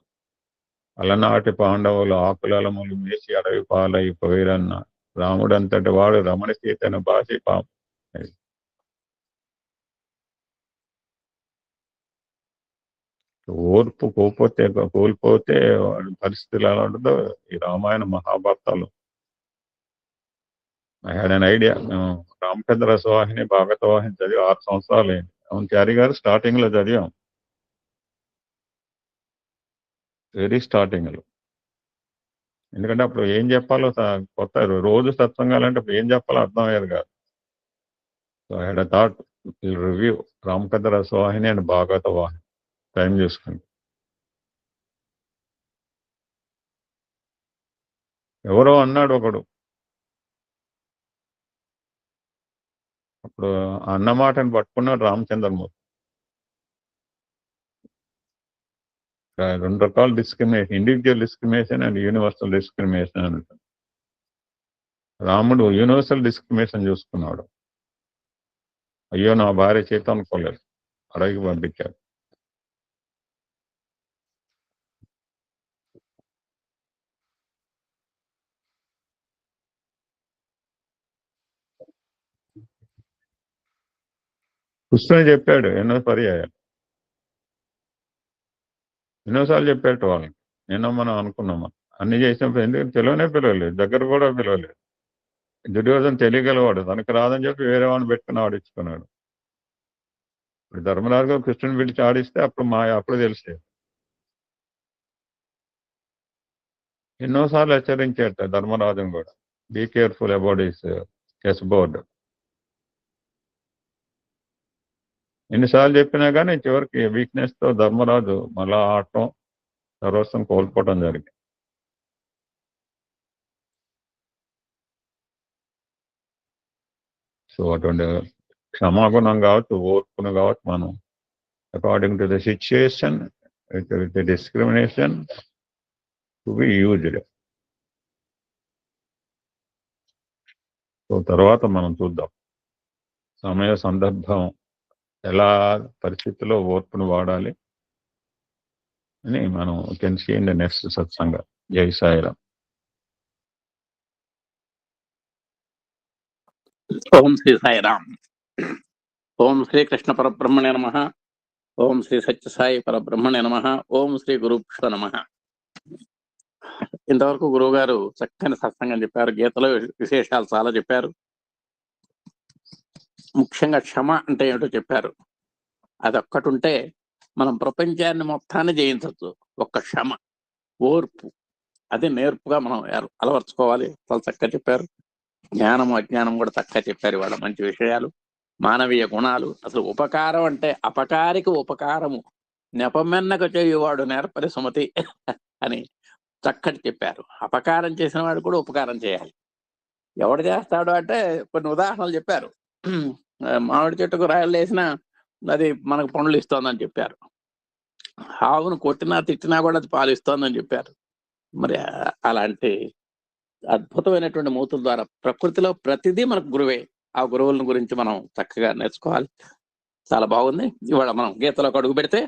అలనాటి పాండవులు ఆకులములు మేసి అడవి పాలైపోయిరన్న రాముడంతటి వాడు రమణ సీతను బాసి పాము. ఓర్పు కోల్పోతే పరిస్థితులు ఎలా ఉంటుందో ఈ రామాయణ మహాభారతాలు. I had an idea. Ramachandra Rasavahini, Bhagavatavahini చదివి 6 సంవత్సరాలు అయింది. అవును చారి గారు స్టార్టింగ్ లో చదివాం, వెరీ స్టార్టింగ్ లో. ఎందుకంటే అప్పుడు ఏం చెప్పాలో కొత్త, రోజు సత్సంగాలంటే అప్పుడు ఏం చెప్పాలో అర్థం అయ్యేది కాదు. So I had a thought review Ramachandra Rasavahini and Bhagavatavahini time చూసుకుంది. ఎవరో అన్నాడు ఒకడు, అప్పుడు అన్నమాటను పట్టుకున్నాడు రామచంద్రమూర్తి. 2 రకాల discrimination, individual discrimination and universal discrimination అని ఉంటుంది. రాముడు యూనివర్సల్ డిస్క్రిమినేషన్ చూసుకున్నాడు. అయ్యో నా భార్య చేత అనుకోలేదు, అడవికి పంపించాడు. కృష్ణుడు చెప్పాడు ఎన్నో పర్యాయాలు, ఎన్నోసార్లు చెప్పాడు వాళ్ళని. నిన్న మనం అనుకున్నామా అన్ని చేసినప్పుడు ఎందుకంటే పిలవలేదు, దగ్గర కూడా పిలవలేదు. దుర్యోధన తెలియగలవాడు, తనకు రాదని చెప్పి వేరే వాడిని పెట్టుకుని ఆడించుకున్నాడు. ఇప్పుడు ధర్మరాజు గారు కృష్ణుని పిలిచి ఆడిస్తే అప్పుడు తెలిసే. ఎన్నోసార్లు హెచ్చరించేట ధర్మరాజును కూడా, be careful about his chess board. ఎన్నిసార్లు చెప్పినా కానీ చివరికి వీక్నెస్ తో ధర్మరాజు మళ్ళా ఆడటం, సర్వస్వం కోల్పోవటం జరిగింది. సో అటువంటి క్షమాగుణం కావచ్చు, ఓర్పును కావచ్చు, మనం according to the situation with the discrimination to be used. So తర్వాత మనం చూద్దాం సమయ సందర్భం ఎలా పరిస్థితిలో ఓర్పును వాడాలి అని మనం can see in the next satsang. జై సాయిరామ్. ఓం శ్రీ సాయిరామ్. ఓం శ్రీ కృష్ణ పరబ్రహ్మణే నమః. ఓం శ్రీ సత్యసాయి పరబ్రహ్మణే నమః. ఓం శ్రీ గురుభ్యో నమః. ఇంతవరకు గురువు గారు చక్కని సత్సంగం చెప్పారు, గీతలో విశేషాలు చాలా చెప్పారు. ముఖ్యంగా క్షమ అంటే ఏమిటో చెప్పారు. అదొక్కటి ఉంటే మనం ప్రపంచాన్ని మొత్తాన్ని జయించవచ్చు. ఒక్క క్షమ, ఓర్పు, అది నేర్పుగా మనం అలవర్చుకోవాలి. చాలా చక్కగా చెప్పారు. జ్ఞానము అజ్ఞానం కూడా చక్కగా చెప్పారు. వాళ్ళ మంచి విషయాలు, మానవీయ గుణాలు. అసలు ఉపకారం అంటే అపకారికి ఉపకారము నెపమెన్నక చేయువాడు నేర్పరి సుమతి అని చక్కటి చెప్పారు. అపకారం చేసిన వాడు కూడా ఉపకారం చేయాలి. ఎవడు చేస్తాడు అంటే కొన్ని ఉదాహరణలు చెప్పారు. మామిడి చెట్టుకు రాయలు వేసినా అది మనకు పండ్లు ఇస్తోందని చెప్పారు. ఆవును కొట్టినా తిట్టినా కూడా అది పాలు ఇస్తోందని చెప్పారు. మరి అలాంటి అద్భుతమైనటువంటి మూతుల ద్వారా ప్రకృతిలో ప్రతిదీ మనకు గురువే. ఆ గురువుల గురించి మనం చక్కగా నేర్చుకోవాలి. చాలా బాగుంది. ఇవాళ మనం గీతలోకి అడుగు పెడితే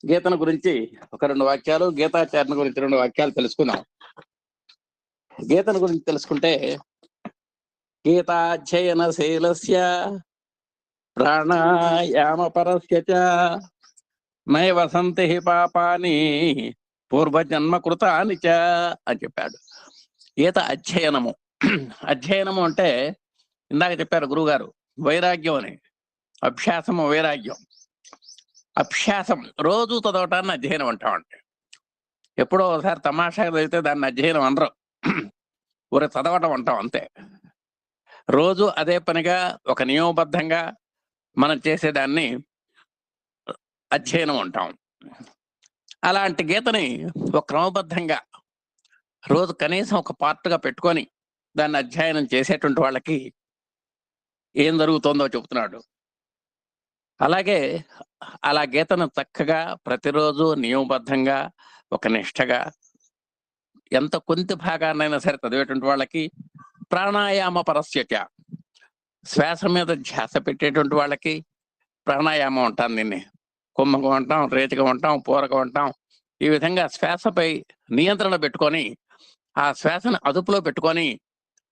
గీతను గురించి ఒక 2 వాక్యాలు, గీతాచారణ గురించి 2 వాక్యాలు తెలుసుకుందాం. గీతను గురించి తెలుసుకుంటే, గీతాధ్యయనశీలస్య ప్రాణాయామ పరస్య చ నైవ సంతి హి పాపాని పూర్వజన్మ కృతాని చ అని చెప్పాడు. గీత అధ్యయనము. అధ్యయనము అంటే ఇందాక చెప్పారు గురువుగారు, వైరాగ్యం అని. అభ్యాసము వైరాగ్యం. అభ్యాసం రోజు చదవటాన్ని అధ్యయనం అంటామంటే, ఎప్పుడో ఒకసారి తమాషాగా చదివితే దాన్ని అధ్యయనం అనరు, ఊరే చదవటం అంటాం అంతే. రోజు అదే పనిగా ఒక నియమబద్ధంగా మనం చేసేదాన్ని అధ్యయనం అంటాం. అలాంటి గీతని ఒక క్రమబద్ధంగా రోజు కనీసం ఒక పార్ట్గా పెట్టుకొని దాన్ని అధ్యయనం చేసేటువంటి వాళ్ళకి ఏం జరుగుతుందో చెబుతున్నాడు. అలాగే అలా గీతను చక్కగా ప్రతిరోజు నియమబద్ధంగా ఒక నిష్టగా ఎంత కొంత భాగాన్నైనా సరే చదివేటువంటి వాళ్ళకి ప్రాణాయామ పరస్యచ, శ్వాస మీద ధ్యాస పెట్టేటువంటి వాళ్ళకి ప్రాణాయామం అంటాం. దీన్ని కుంభకం అంటాం, రేచకం అంటాం, పూరకం అంటాం. ఈ విధంగా శ్వాసపై నియంత్రణ పెట్టుకొని ఆ శ్వాసను అదుపులో పెట్టుకొని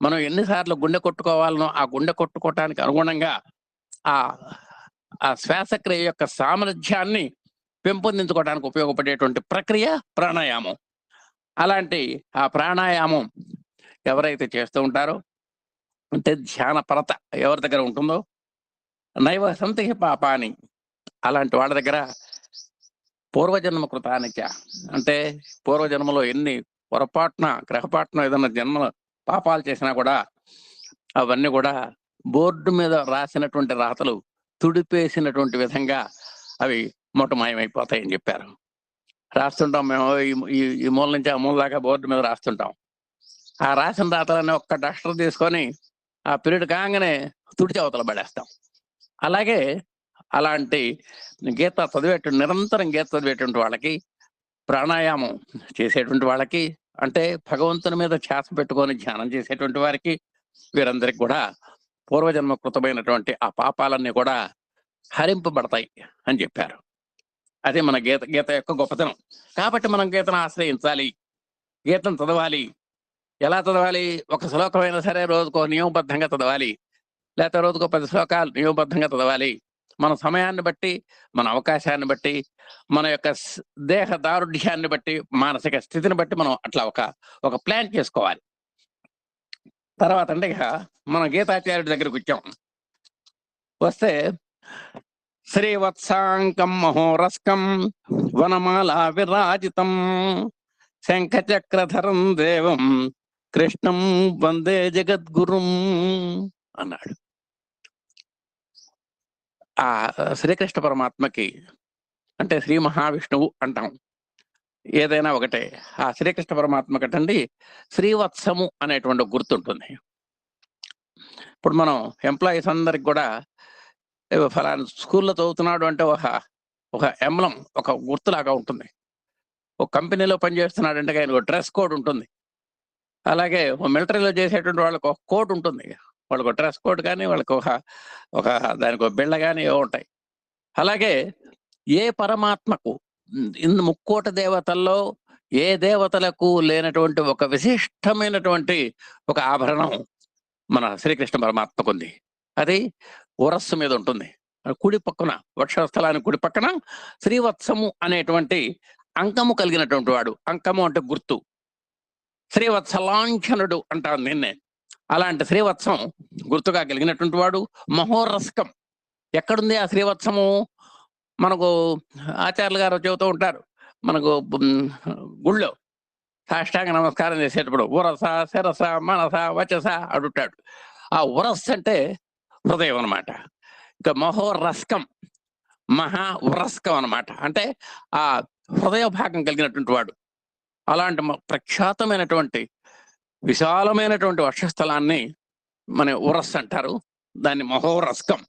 మనం ఎన్నిసార్లు గుండె కొట్టుకోవాలనో ఆ గుండె కొట్టుకోవటానికి అనుగుణంగా ఆ శ్వాసక్రియ యొక్క సామర్థ్యాన్ని పెంపొందించుకోవడానికి ఉపయోగపడేటువంటి ప్రక్రియ ప్రాణాయామం. అలాంటి ఆ ప్రాణాయామం ఎవరైతే చేస్తూ ఉంటారో, అంటే ధ్యాన పరత ఎవరి దగ్గర ఉంటుందో, నైవ సంతి పాపాని, అలాంటి వాళ్ళ దగ్గర పూర్వజన్మ కృతానిచ, అంటే పూర్వజన్మలో ఎన్ని పొరపాటున గ్రహపాటున ఏదైనా జన్మ పాపాలు చేసినా కూడా అవన్నీ కూడా బోర్డు మీద రాసినటువంటి రాతలు తుడిపేసినటువంటి విధంగా అవి మొట్టమాయమైపోతాయని చెప్పారు. రాస్తుంటాం మేము ఈ మూల నుంచి ఆ మూల దాకా బోర్డు మీద రాస్తుంటాం. ఆ రాసిన రాతలన్నీ ఒక్క డస్టర్ తీసుకొని ఆ పీరియడ్ కాగానే తుడిచి అవతల పడేస్తాం. అలాగే అలాంటి గీత చదివేటువంటి, నిరంతరం గీత చదివేటువంటి వాళ్ళకి, ప్రాణాయామం చేసేటువంటి వాళ్ళకి, అంటే భగవంతుని మీద ధ్యాస పెట్టుకొని ధ్యానం చేసేటువంటి వారికి, వీరందరికి కూడా పూర్వజన్మకృతమైనటువంటి ఆ పాపాలన్నీ కూడా హరింపబడతాయి అని చెప్పారు. అదే మన గీత యొక్క గొప్పతనం. కాబట్టి మనం గీతను ఆశ్రయించాలి, గీతను చదవాలి. ఎలా చదవాలి? ఒక శ్లోకమైనా సరే రోజుకో నియమబద్ధంగా చదవాలి, లేకపోతే రోజుకో 10 శ్లోకాలు నియమబద్ధంగా చదవాలి. మన సమయాన్ని బట్టి, మన అవకాశాన్ని బట్టి, మన యొక్క దేహ దారుఢ్యాన్ని బట్టి, మానసిక స్థితిని బట్టి మనం అట్లా ఒక ప్లాన్ చేసుకోవాలి. తర్వాత అంటే ఇక మన గీతాచార్యుడి దగ్గరికి వస్తే శ్రీవత్సాంకం మహోరస్కం వనమాలా విరాజితం శంఖచక్రధరం దేవం కృష్ణం వందే జగద్గురుం అన్నాడు. ఆ శ్రీకృష్ణ పరమాత్మకి, అంటే శ్రీ మహావిష్ణువు అంటాం, ఏదైనా ఒకటే. ఆ శ్రీకృష్ణ పరమాత్మ కటండి శ్రీవత్సము అనేటువంటి గుర్తుంటుంది. ఇప్పుడు మనం ఎంప్లాయీస్ అందరికి కూడా ఫలానా స్కూల్లో చదువుతున్నాడు అంటే ఒక ఎంబ్లం, ఒక గుర్తులాగా ఉంటుంది. ఒక కంపెనీలో పనిచేస్తున్నాడు అంటే ఆయన ఒక డ్రెస్ కోడ్ ఉంటుంది. అలాగే మిలిటరీలో చేసేటువంటి వాళ్ళకి ఒక కోడ్ ఉంటుంది. వాళ్ళకి ఒక డ్రెస్ కోడ్ కానీ, వాళ్ళకి ఒక దానికి ఒక బిళ్ళ కానీ ఏవో ఉంటాయి. అలాగే ఏ పరమాత్మకు ముక్కోటి దేవతల్లో ఏ దేవతలకు లేనటువంటి ఒక విశిష్టమైనటువంటి ఒక ఆభరణం మన శ్రీకృష్ణ పరమాత్మకు ఉంది. అది ఉరస్సు మీద ఉంటుంది. కుడి పక్కన, వక్షస్థలానికి కుడి పక్కన శ్రీవత్సము అనేటువంటి అంకము కలిగినటువంటి వాడు. అంకము అంటే గుర్తు. శ్రీవత్సలాంఛనుడు అంటారు నిన్నే. అలాంటి శ్రీవత్సం గుర్తుగా కలిగినటువంటి వాడు. మహోరస్కం. ఎక్కడుంది ఆ శ్రీవత్సము? మనకు ఆచార్యులు గారు చెబుతూ ఉంటారు, మనకు గుళ్ళో సాష్టాంగ నమస్కారం చేసేటప్పుడు ఉరస, శిరస, మనస, వచస అడుగుతాడు. ఆ ఉరస్ అంటే హృదయం అనమాట. ఇక మహోరస్కం, మహా ఉరస్కం అనమాట, అంటే ఆ హృదయ భాగం కలిగినటువంటి వాడు. అలాంటి ప్రఖ్యాతమైనటువంటి విశాలమైనటువంటి వక్షస్థలాన్ని మన ఉరస్ అంటారు. దాన్ని మహోరస్కం.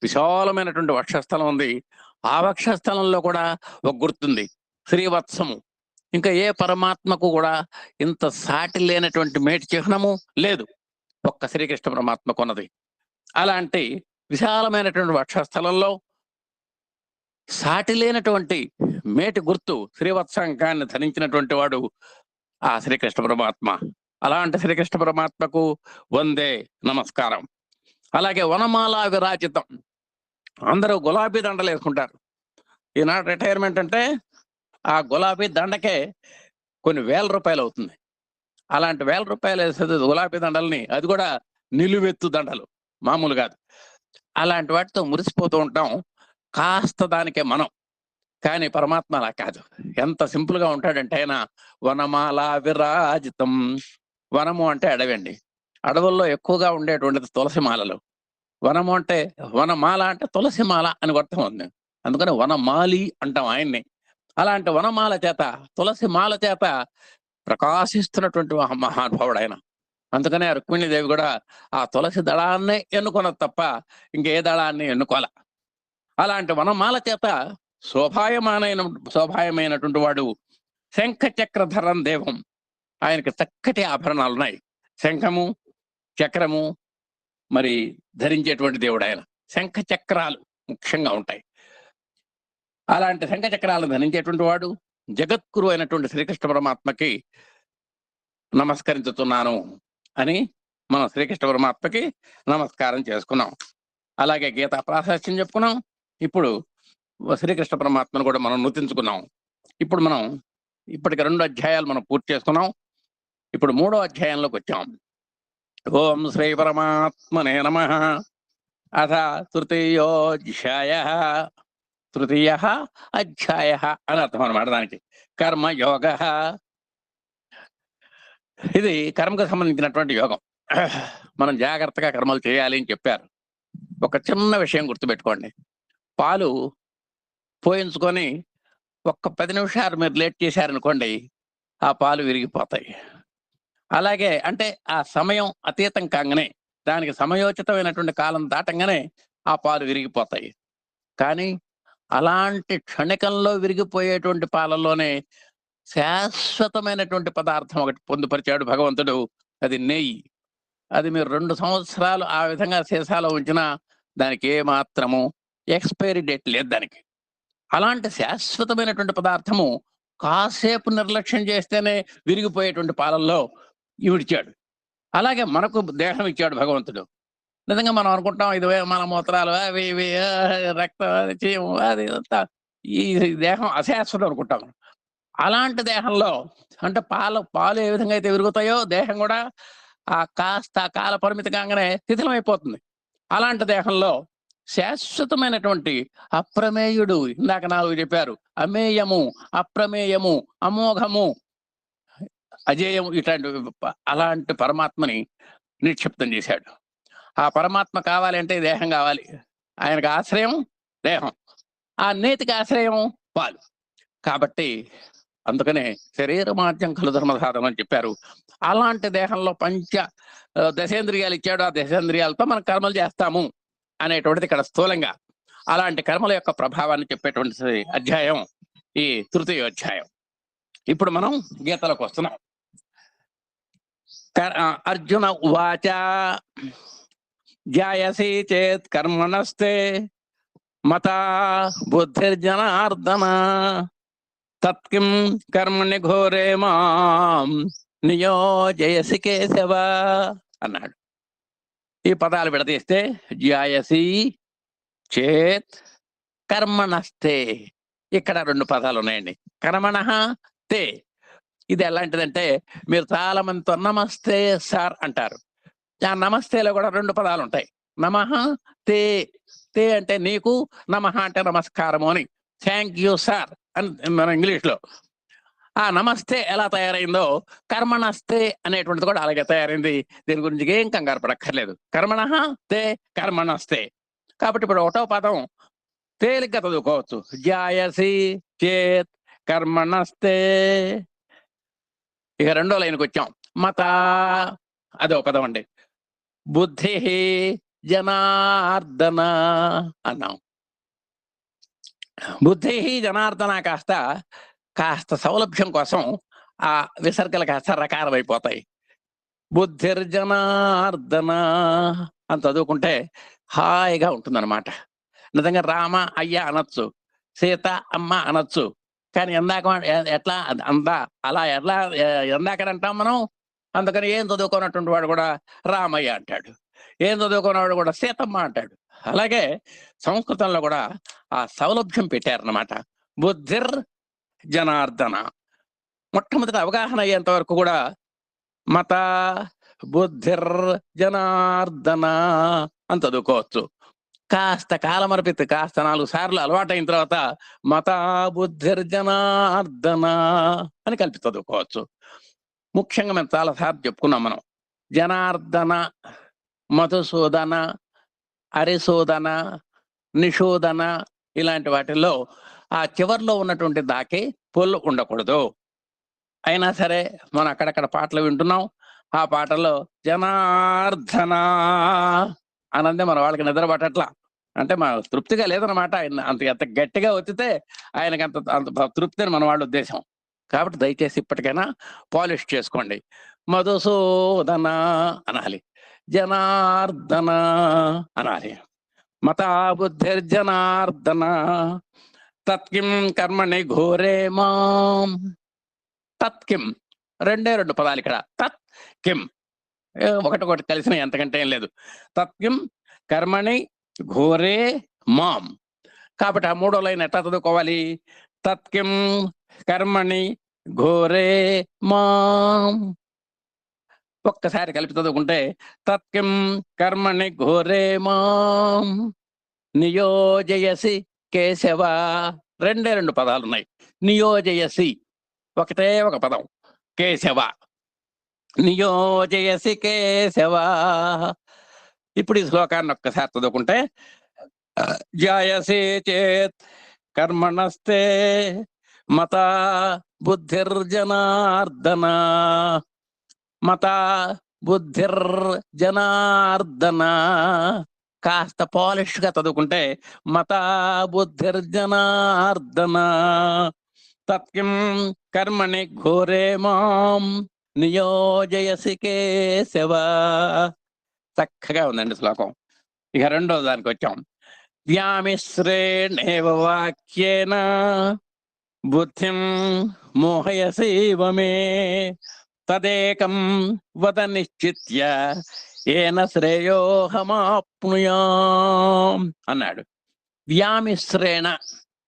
విశాలమైనటువంటి వక్షస్థలం ఉంది. ఆ వక్షస్థలంలో కూడా ఒక గుర్తుంది, శ్రీవత్సము. ఇంకా ఏ పరమాత్మకు కూడా ఇంత సాటి లేనటువంటి మేటి చిహ్నము లేదు, ఒక్క శ్రీకృష్ణ పరమాత్మకు ఉన్నది. అలాంటి విశాలమైనటువంటి వక్షస్థలంలో సాటి లేనటువంటి మేటి గుర్తు శ్రీవత్సాంకాన్ని ధరించినటువంటి వాడు ఆ శ్రీకృష్ణ పరమాత్మ. అలాంటి శ్రీకృష్ణ పరమాత్మకు వందే నమస్కారం. అలాగే వనమాల విరాజితం, అందరూ గులాబీ దండలు వేసుకుంటారు. ఈనాడు రిటైర్మెంట్ అంటే ఆ గులాబీ దండకే కొన్ని వేల రూపాయలు అవుతుంది. అలాంటి వేల రూపాయలు వేసేది గులాబీ దండల్ని, అది కూడా నిలువెత్తు దండలు, మామూలు కాదు. అలాంటి వాటితో మురిసిపోతూ ఉంటాం, కాస్త దానికే మనం. కానీ పరమాత్మ అలా కాదు, ఎంత సింపుల్ గా ఉంటాడంటే ఆయన వనమాల విరాజితం. వనము అంటే అడవి అండి, అడవుల్లో ఎక్కువగా ఉండేటువంటిది తులసి మాలలు. వనము అంటే వనమాల అంటే తులసి మాల అని అర్థం ఉంది, అందుకని వనమాలి అంటాం ఆయన్ని. అలాంటి వనమాల చేత, తులసి మాల చేత ప్రకాశిస్తున్నటువంటి మహానుభావుడు ఆయన. అందుకనే రుక్మిణీదేవి కూడా ఆ తులసి దళాన్నే ఎన్నుకున్నది తప్ప ఇంకే దళాన్ని ఎన్నుకోల. అలాంటి వనమాల చేత శోభాయమైనటువంటి వాడు శంఖ చక్రధరం దేవం. ఆయనకి చక్కటి ఆభరణాలు ఉన్నాయి, శంఖము చక్రము మరి ధరించేటువంటి దేవుడు ఆయన. శంఖ చక్రాలు ముఖ్యంగా ఉంటాయి. అలాంటి శంఖ చక్రాలను ధరించేటువంటి వాడు జగద్గురు అయినటువంటి శ్రీకృష్ణ పరమాత్మకి నమస్కరించుతున్నాను అని మనం శ్రీకృష్ణ పరమాత్మకి నమస్కారం చేసుకున్నాం. అలాగే గీతా ప్రాశస్త్యం చెప్పుకున్నాం. ఇప్పుడు శ్రీకృష్ణ పరమాత్మను కూడా మనం నృతించుకున్నాం. ఇప్పుడు మనం ఇప్పటికి 2 అధ్యాయాలు మనం పూర్తి చేసుకున్నాం. ఇప్పుడు 3వ అధ్యాయంలోకి వచ్చాం. ఓం శ్రీ పరమాత్మనే నమః. అథ తృతీయ అధ్యాయ అని అర్థం అనమాట దానికి. కర్మయోగ, ఇది కర్మకు సంబంధించినటువంటి యోగం. మనం జాగ్రత్తగా కర్మలు చేయాలి అని చెప్పారు. ఒక చిన్న విషయం గుర్తుపెట్టుకోండి, పాలు పోయించుకొని ఒక్క 10 నిమిషాలు మీరు లేట్ చేశారనుకోండి, ఆ పాలు విరిగిపోతాయి. అలాగే అంటే ఆ సమయం అతీతం కాగానే, దానికి సమయోచితమైనటువంటి కాలం దాటంగానే ఆ పాలు విరిగిపోతాయి. కానీ అలాంటి క్షణికంలో విరిగిపోయేటువంటి పాలల్లోనే శాశ్వతమైనటువంటి పదార్థం ఒకటి పొందుపరిచాడు భగవంతుడు, అది నెయ్యి. అది మీరు 2 సంవత్సరాలు ఆ విధంగా సీసాలో ఉంచినా దానికి ఏ మాత్రము ఎక్స్పైరీ డేట్ లేదు దానికి. అలాంటి శాశ్వతమైనటువంటి పదార్థము కాసేపు నిర్లక్ష్యం చేస్తేనే విరిగిపోయేటువంటి పాలల్లో ఇవిడిచాడు. అలాగే మనకు దేహం ఇచ్చాడు భగవంతుడు. నిజంగా మనం అనుకుంటాం ఇది మన మూత్రాలు అవి ఇవి రక్తం చీము అది అంతా, ఈ దేహం అశాశ్వతం అనుకుంటాం. అలాంటి దేహంలో అంటే పాలు ఏ విధంగా అయితే విరుగుతాయో దేహం కూడా ఆ కాస్త కాల పరిమితి కాగానే శిథిలమైపోతుంది. అలాంటి దేహంలో శాశ్వతమైనటువంటి అప్రమేయుడు, ఇందాక 4 చెప్పారు, అమేయము, అప్రమేయము, అమోఘము, అజేయము, ఇట్లాంటి అలాంటి పరమాత్మని నిక్షిప్తం చేశాడు. ఆ పరమాత్మ కావాలి అంటే దేహం కావాలి. ఆయనకు ఆశ్రయం దేహం, ఆ నేతికి ఆశ్రయం పాలు. కాబట్టి అందుకనే శరీరమాద్యం ఖలు ధర్మసాధనం అని చెప్పారు. అలాంటి దేహంలో దశేంద్రియాలు ఇచ్చాడు. ఆ దశేంద్రియాలతో మనం కర్మలు చేస్తాము అనేటువంటిది ఇక్కడ స్థూలంగా. అలాంటి కర్మల యొక్క ప్రభావాన్ని చెప్పేటువంటి అధ్యాయం ఈ తృతీయ అధ్యాయం. ఇప్పుడు మనం గీతలోకి వస్తున్నాం. అర్జున ఉవాచ జాయసి చేత్ కర్మణస్తే మతా బుద్ధిర్జనార్దన తత్కిం కర్మణి ఘోరే మాం నియోజయసి కేశవ అన్నాడు. ఈ పదాలు విడదీస్తే జాయసి చేత్ కర్మణస్తే, ఇక్కడ 2 పదాలు ఉన్నాయండి. కర్మణ తే, ఇది ఎలాంటిదంటే మీరు చాలా మందితో నమస్తే సార్ అంటారు. ఆ నమస్తేలో కూడా 2 పదాలు ఉంటాయి. నమః తే, తే అంటే నీకు, నమః అంటే నమస్కారము అని, థ్యాంక్ యూ సార్ అని మన ఇంగ్లీష్లో. ఆ నమస్తే ఎలా తయారైందో కర్మణస్తే అనేటువంటిది కూడా అలాగే తయారైంది. దీని గురించి ఏం కంగారు పడక్కర్లేదు. కర్మణ తే కర్మణస్తే. కాబట్టి ఇప్పుడు 1వ పదం తేలిగ్గా చదువుకోవచ్చు. జాయసి చేత్ కర్మణస్తే. ఇక 2వ లైన్కి వచ్చాం. మత, అదో పదం అండి. బుద్ధి జనార్దన అన్నాం. బుద్ధి జనార్దన కాస్త కాస్త సౌలభ్యం కోసం ఆ విసర్గలు కాస్త రకారం అయిపోతాయి. బుద్ధిర్జనార్దన అని చదువుకుంటే హాయిగా ఉంటుందన్నమాట. నిజంగా రామ అయ్య అనొచ్చు, సీత అమ్మ అనొచ్చు. కానీ ఎందాక ఎట్లా అందా అలా ఎలా ఎందాకనంటాం మనం. అందుకని ఏం చదువుకున్నటువంటి వాడు కూడా రామయ్య అంటాడు, ఏం చదువుకున్నవాడు కూడా సీతమ్మ అంటాడు. అలాగే సంస్కృతంలో కూడా ఆ సౌలభ్యం పెట్టారన్నమాట. బుద్ధిర్ జనార్దన. మొట్టమొదటి అవగాహన అయ్యేంత వరకు కూడా మత బుద్ధిర్ జనార్దన అని చదువుకోవచ్చు. కాస్త కాలమర్పిత కాస్త 4 సార్లు అలవాటైన తర్వాత మత బుద్ధిర్ జనార్దన అని కలిపి చదువుకోవచ్చు. ముఖ్యంగా మేము చాలా సార్లు చెప్పుకున్నాం మనం. జనార్దన, మధుసూదన, హరిశోధన, నిషోధన ఇలాంటి వాటిల్లో ఆ చివర్లో ఉన్నటువంటి దాకి పొల్లు ఉండకూడదు. అయినా సరే మనం అక్కడక్కడ పాటలు వింటున్నాం. ఆ పాటల్లో జనార్దన అనందే మన వాళ్ళకి నిద్ర పట్టట్లా. అంటే మా తృప్తిగా లేదనమాట. ఆయన ఎంత గట్టిగా వచ్చితే ఆయనకి అంత అంత తృప్తి అని మన వాళ్ళ ఉద్దేశం. కాబట్టి దయచేసి ఇప్పటికైనా పాలిష్ చేసుకోండి. మధుసూదన అనాలి, జనార్దన అనాలి. మతా బుద్ధిర్జనార్దన తత్కిం కర్మణి ఘోరే మాం. తత్కిం 2 పదాలు ఇక్కడ. తత్ కిం ఒకటి కలిసిన ఎంతకంటే ఏం లేదు. తత్కిం కర్మణి ఘోరే మాం. కాబట్టి ఆ 3వ లైన్ ఎట్లా చదువుకోవాలి? తత్కిం కర్మణి ఘోరే మాం. ఒక్కసారి కలిపి చదువుకుంటే తత్కిం కర్మణి ఘోరే మాం నియోజయసి కేశవ. 2 పదాలు ఉన్నాయి. నియోజయసి ఒకటే ఒక పదం, కేశవ. నియోజయసి కేశవ. ఇప్పుడు ఈ శ్లోకాన్ని ఒక్కసారి చదువుకుంటే జాయసి చేత్ కర్మణస్తే మత బుద్ధిర్జనార్దన. మత బుద్ధిర్జనార్దన. కాస్త పాలిష్ గా చదువుకుంటే మత బుద్ధిర్జనార్దన తత్కిం కర్మణి ఘోరే మాం నియోజయసి కేశవ. చక్కగా ఉందండి శ్లోకం. ఇక 2వ దానికి వచ్చాం. వ్యామిశ్రేణేవ వాక్యేన బుద్ధిం మోహయసీవ మే తదేకం వద నిశ్చిత్య ఏన శ్రేయోహమాప్నుయాం అన్నాడు. వ్యామిశ్రేణ,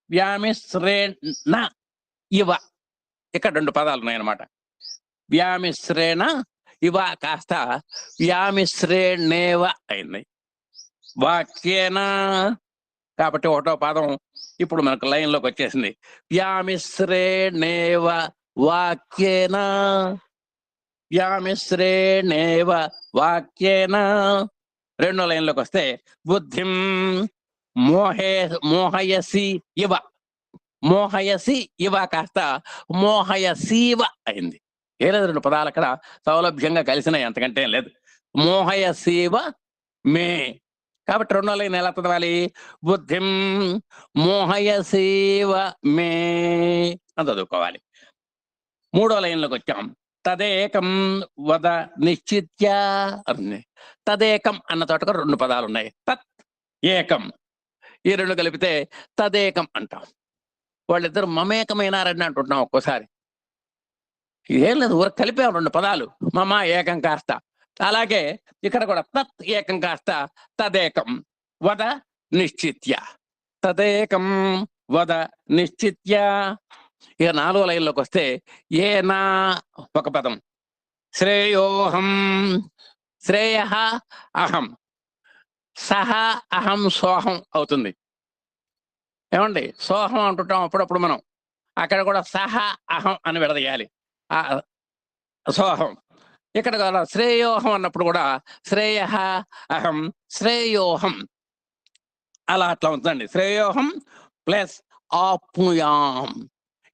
వ్యామిశ్రేణ ఇవ. ఇక్కడ 2 పదాలు ఉన్నాయన్నమాట. వ్యామిశ్రేణ ఇవ కాస్త వ్యామిశ్రేణేవ అయింది. వాక్యేన కాబట్టి 1వ పదం ఇప్పుడు మనకు లైన్లోకి వచ్చేసింది. వ్యామిశ్రేణేవ వాక్యేన, వ్యామిశ్రేణేవ వాక్యేన. 2వ లైన్లోకి వస్తే బుద్ధిం మోహయసి ఇవ. మోహయసి ఇవ కాస్త మోహయసీవ అయింది. ఏ లేదు, 2 పదాలు అక్కడ సౌలభ్యంగా కలిసినాయి, అంతకంటే లేదు. మోహయసీవ మే. కాబట్టి 2వ లైన్ ఎలా చదవాలి? బుద్ధిం మోహయసీవ మే అని చదువుకోవాలి. 3వ లైన్లోకి వచ్చాం. తదేకం వద నిశ్చిత్య. తదేకం అన్న చోటకు 2 పదాలు ఉన్నాయి. తత్ ఏకం. ఈ 2 కలిపితే తదేకం అంటాం. వాళ్ళిద్దరు మమేకమైనారని అంటుంటున్నాం ఒక్కోసారి. ఏం లేదు, ఊరికి కలిపాం 2 పదాలు, మమ ఏకం కాస్త. అలాగే ఇక్కడ కూడా తత్ ఏకం కాస్త తదేకం వద నిశ్చిత్య. తదేకం వద నిశ్చిత్య. ఇక 4వ లైన్లోకి వస్తే ఏనా ఒక పదం. శ్రేయోహం, శ్రేయ అహం, సహ అహం సోహం అవుతుంది. ఏమండి, సోహం అంటుంటాం అప్పుడప్పుడు మనం. అక్కడ కూడా సహ అహం అని విడదీయాలి ఆ సోహం. ఇక్కడ కూడా శ్రేయోహం అన్నప్పుడు కూడా శ్రేయ అహం శ్రేయోహం అలా అట్లా ఉంటుందండి. శ్రేయోహం ప్లస్ ఆప్నుయాం.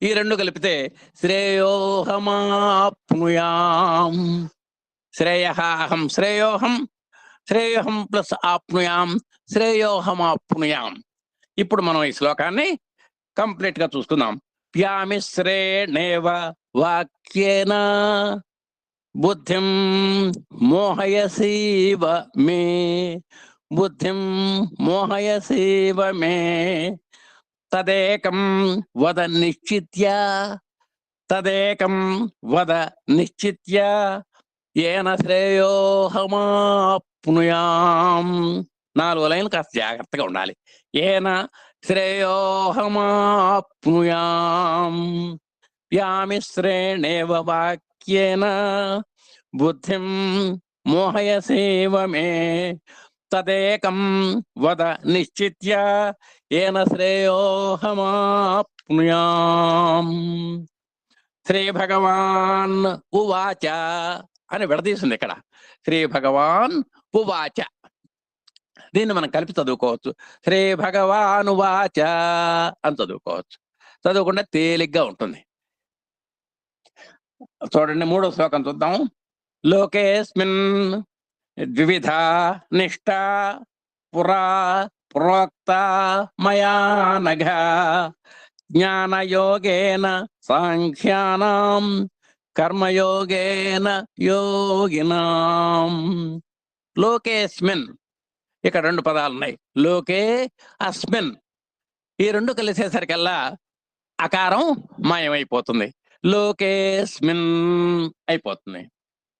ఈ 2 కలిపితే శ్రేయోహమాప్నుయాం. శ్రేయ అహం శ్రేయోహం, శ్రేయోహం ప్లస్ ఆప్నుయాం, శ్రేయోహమాప్నుయాం. ఇప్పుడు మనం ఈ శ్లోకాన్ని కంప్లీట్ గా చూసుకుందాం. వ్యామిశ్రేణేవ వాక్యేన బుద్ధిం మోహయసీవ మే, బుద్ధిం మోహయసీవ మే, తదేకం వద నిశ్చిత్య, తదేకం వద నిశ్చిత్య, ఏన శ్రేయోహమాప్నుయాం. 4 లైన్లు కాస్త జాగ్రత్తగా ఉండాలి. ఏన శ్రేయోహమాప్నుయాం వ్యామిశ్రేణేవ వాక్యేన బుద్ధిం మోహయసేవ మే, తదేకం వద నిశ్చిత్య, ఏన శ్రేయోహమాప్నుయాం. శ్రీ భగవాన్ ఉవాచ అని విడదీసింది ఇక్కడ. శ్రీ భగవాన్ ఉవాచ, దీన్ని మనం కలిపి చదువుకోవచ్చు. శ్రీ భగవాన్ ఉవాచ అని చదువుకోవచ్చు. చదువుకుంటే తేలిగ్గా ఉంటుంది. చూడండి, 3వ శ్లోకం చూద్దాం. లోకేస్మిన్ ద్విధ నిష్ఠ పురా ప్రోక్త మయా నఘ, జ్ఞానయోగేన సాంఖ్యానాం కర్మయోగేన యోగినాం. లోకేస్మిన్, ఇక్కడ 2 పదాలు ఉన్నాయి. లోకే అస్మిన్, ఈ 2 కలిసేసరికల్లా అకారం మాయమైపోతుంది. లోకేస్మిన్ అయిపోతుంది.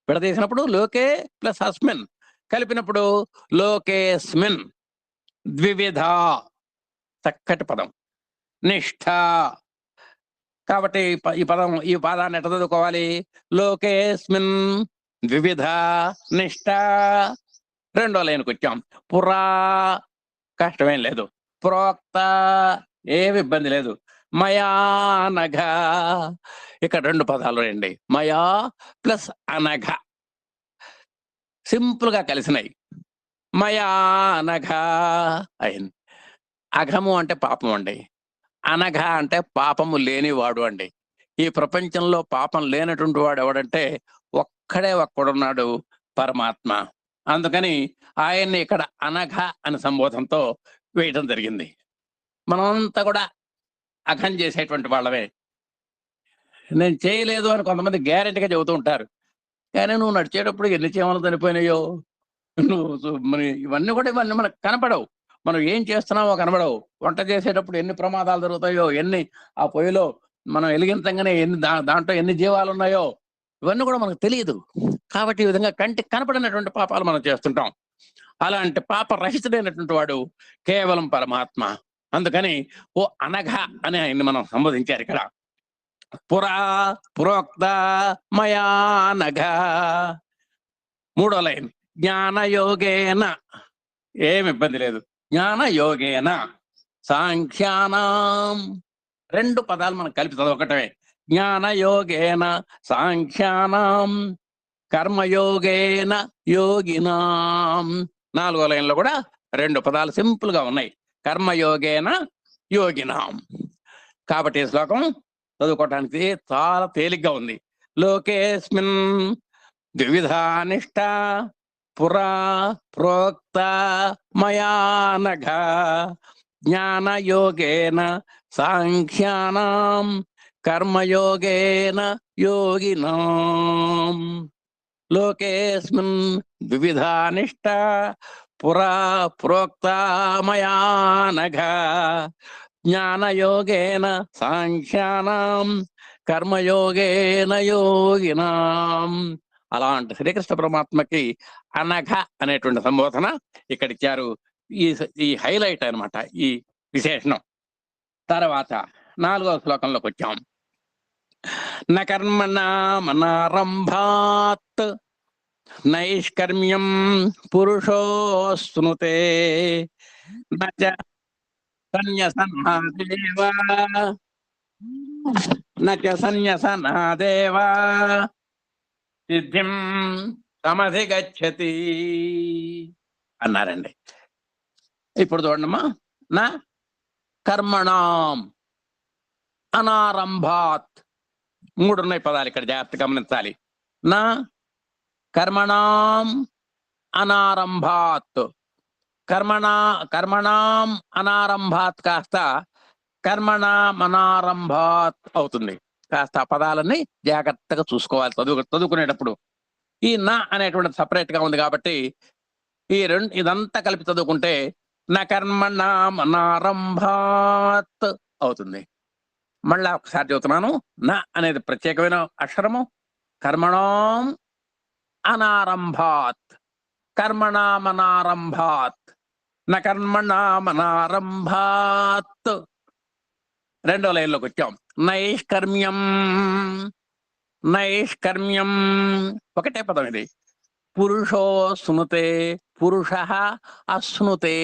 విడదీసినప్పుడు లోకే ప్లస్ అస్మిన్, కలిపినప్పుడు లోకేస్మిన్. ద్వివిధ, చక్కటి పదం. నిష్ఠ, కాబట్టి ఈ పదాన్ని ఎట్లా చదువుకోవాలి? లోకేస్మిన్ ద్వివిధ నిష్ఠ. 2వ లైన్కి వచ్చాం. పురా, కష్టమేం లేదు. ప్రోక్త, ఏమి ఇబ్బంది లేదు. మయా నఘ, ఇక్కడ 2 పదాలు రండి. మయా ప్లస్ అనఘ, సింపుల్ గా కలిసినాయి. మయా నఘ అయింది. అఘము అంటే పాపం అండి, అనఘ అంటే పాపము లేనివాడు అండి. ఈ ప్రపంచంలో పాపం లేనటువంటి వాడు ఎవడంటే ఒక్కడే ఒక్కడున్నాడు, పరమాత్మ. అందుకని ఆయన్ని ఇక్కడ అనఘ అని సంబోధంతో వేయటం జరిగింది. మనమంతా కూడా అఘం చేసేటువంటి వాళ్ళమే. నేను చేయలేదు అని కొంతమంది గ్యారెంటీగా చెబుతూ ఉంటారు. కానీ నువ్వు నడిచేటప్పుడు ఎన్ని చీమలు చనిపోయినాయో, మరి ఇవన్నీ మనకు కనపడవు. మనం ఏం చేస్తున్నామో కనబడవు. వంట చేసేటప్పుడు ఎన్ని ప్రమాదాలు జరుగుతాయో, ఎన్ని ఆ పొయ్యిలో మనం వెలిగించగానే దాంట్లో ఎన్ని జీవాలు ఉన్నాయో ఇవన్నీ కూడా మనకు తెలియదు. కాబట్టి ఈ విధంగా కంటికి కనపడినటువంటి పాపాలు మనం చేస్తుంటాం. అలాంటి పాప రహితుడైనటువంటి వాడు కేవలం పరమాత్మ. అందుకని ఓ అనఘ అని ఆయన్ని మనం సంబోధించారు ఇక్కడ. పురా ప్రోక్త మయా నఘ. 3వ లైన్. జ్ఞానయోగేన, ఏమి ఇబ్బంది లేదు. జ్ఞానయోగేన సాంఖ్యానాం, 2 పదాలు మనం కలిపి చదవకటమే. జ్ఞానయోగేన సాంఖ్యానాం కర్మయోగేన యోగినాం. 4వ లైన్లో కూడా 2 పదాలు సింపుల్ గా ఉన్నాయి. కర్మయోగేన యోగినాం. కాబట్టి ఈ శ్లోకం చదువుకోవటానికి చాలా తేలిగ్గా ఉంది. లోకేస్మిన్ ద్విధా నిష్ఠ పురా ప్రోక్త మయా నఘ, జ్ఞానయోగేన సాంఖ్యానాం కర్మయోగేన యోగినాం. లోకేస్మిన్ ద్విధా నిష్ఠ పురా ప్రోక్త మయా నఘ, జ్ఞానయోగేన సాంఖ్యానాం కర్మయోగేన యోగినాం. అలాంటి శ్రీకృష్ణ పరమాత్మకి అనఘ అనేటువంటి సంబోధన ఇక్కడ ఇచ్చారు. ఈ హైలైట్ అన్నమాట ఈ విశేషణం. తర్వాత 4వ శ్లోకంలోకి వచ్చాం. న కర్మణామనారంభాత్ నైష్కర్మ్యం పురుషోస్నుతే, న చ సన్యసనాదేవా న చ సన్యసనాదేవా సిద్ధిం సమధిగచ్చతి అన్నారండి. ఇప్పుడు చూడమ్మా. నా కర్మణాం అనారంభాత్, 3 ఉన్నాయి పదాలు ఇక్కడ, జాగ్రత్త గమనించాలి. నా కర్మణాం అనారంభాత్, కర్మణాం అనారంభాత్ కాస్త కర్మణామనారంభాత్ అవుతుంది. కాస్త ఆ పదాలన్నీ జాగ్రత్తగా చూసుకోవాలి చదువుకునేటప్పుడు. ఈ నా అనేటువంటిది సపరేట్ గా ఉంది కాబట్టి ఈ ఇదంతా కలిపి చదువుకుంటే న కర్మణామనారంభాత్ అవుతుంది. మళ్ళా ఒకసారి చెబుతున్నాను. న అనేది ప్రత్యేకమైన అక్షరము. కర్మణాం అనారంభాత్, కర్మణామనారంభాత్, న కర్మణామనారంభాత్. రెండో లైన్లోకి వచ్చాం. నైష్కర్మ్యం, నైష్కర్మ్యం ఒకటే పదం ఇది. పురుషో స్నుతే, పురుష అస్నుతే,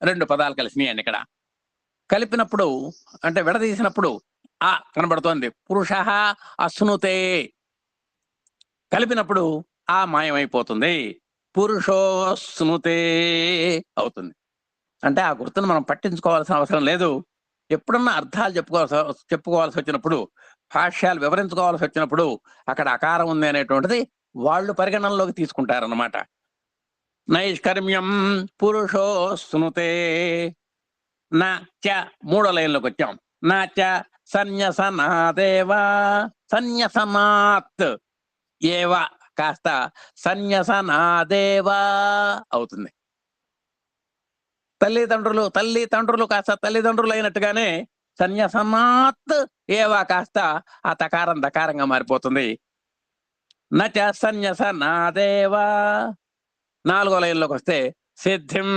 రెండు పదాలు కలిసినాయండి. ఇక్కడ కలిపినప్పుడు అంటే విడదీసినప్పుడు ఆ కనబడుతోంది. పురుష అస్నుతే, కలిపినప్పుడు ఆ మాయమైపోతుంది. పురుషో స్నుతే అవుతుంది. అంటే ఆ గుర్తును మనం పట్టించుకోవాల్సిన అవసరం లేదు. ఎప్పుడన్నా అర్థాలు చెప్పుకోవాల్సి వచ్చినప్పుడు, భాష్యాలు వివరించుకోవాల్సి వచ్చినప్పుడు అక్కడ అకారం ఉంది అనేటువంటిది వాళ్ళు పరిగణనలోకి తీసుకుంటారన్నమాట. నైష్కర్మ్యం పురుషో స్నుతే. నా చ మూడో లైన్లోకి వచ్చాం. నా చ సన్యసనాదేవా, సన్యసనాత్ ఏవ కాస్త సన్యసనాదేవా అవుతుంది. తల్లిదండ్రులు కాస్త తల్లిదండ్రులు అయినట్టుగానే సన్యసనాత్ ఏవా కాస్త ఆ తకారం దకారంగా మారిపోతుంది. నచ సన్యసనాదేవా. నాలుగో లైన్లోకి వస్తే సిద్ధిం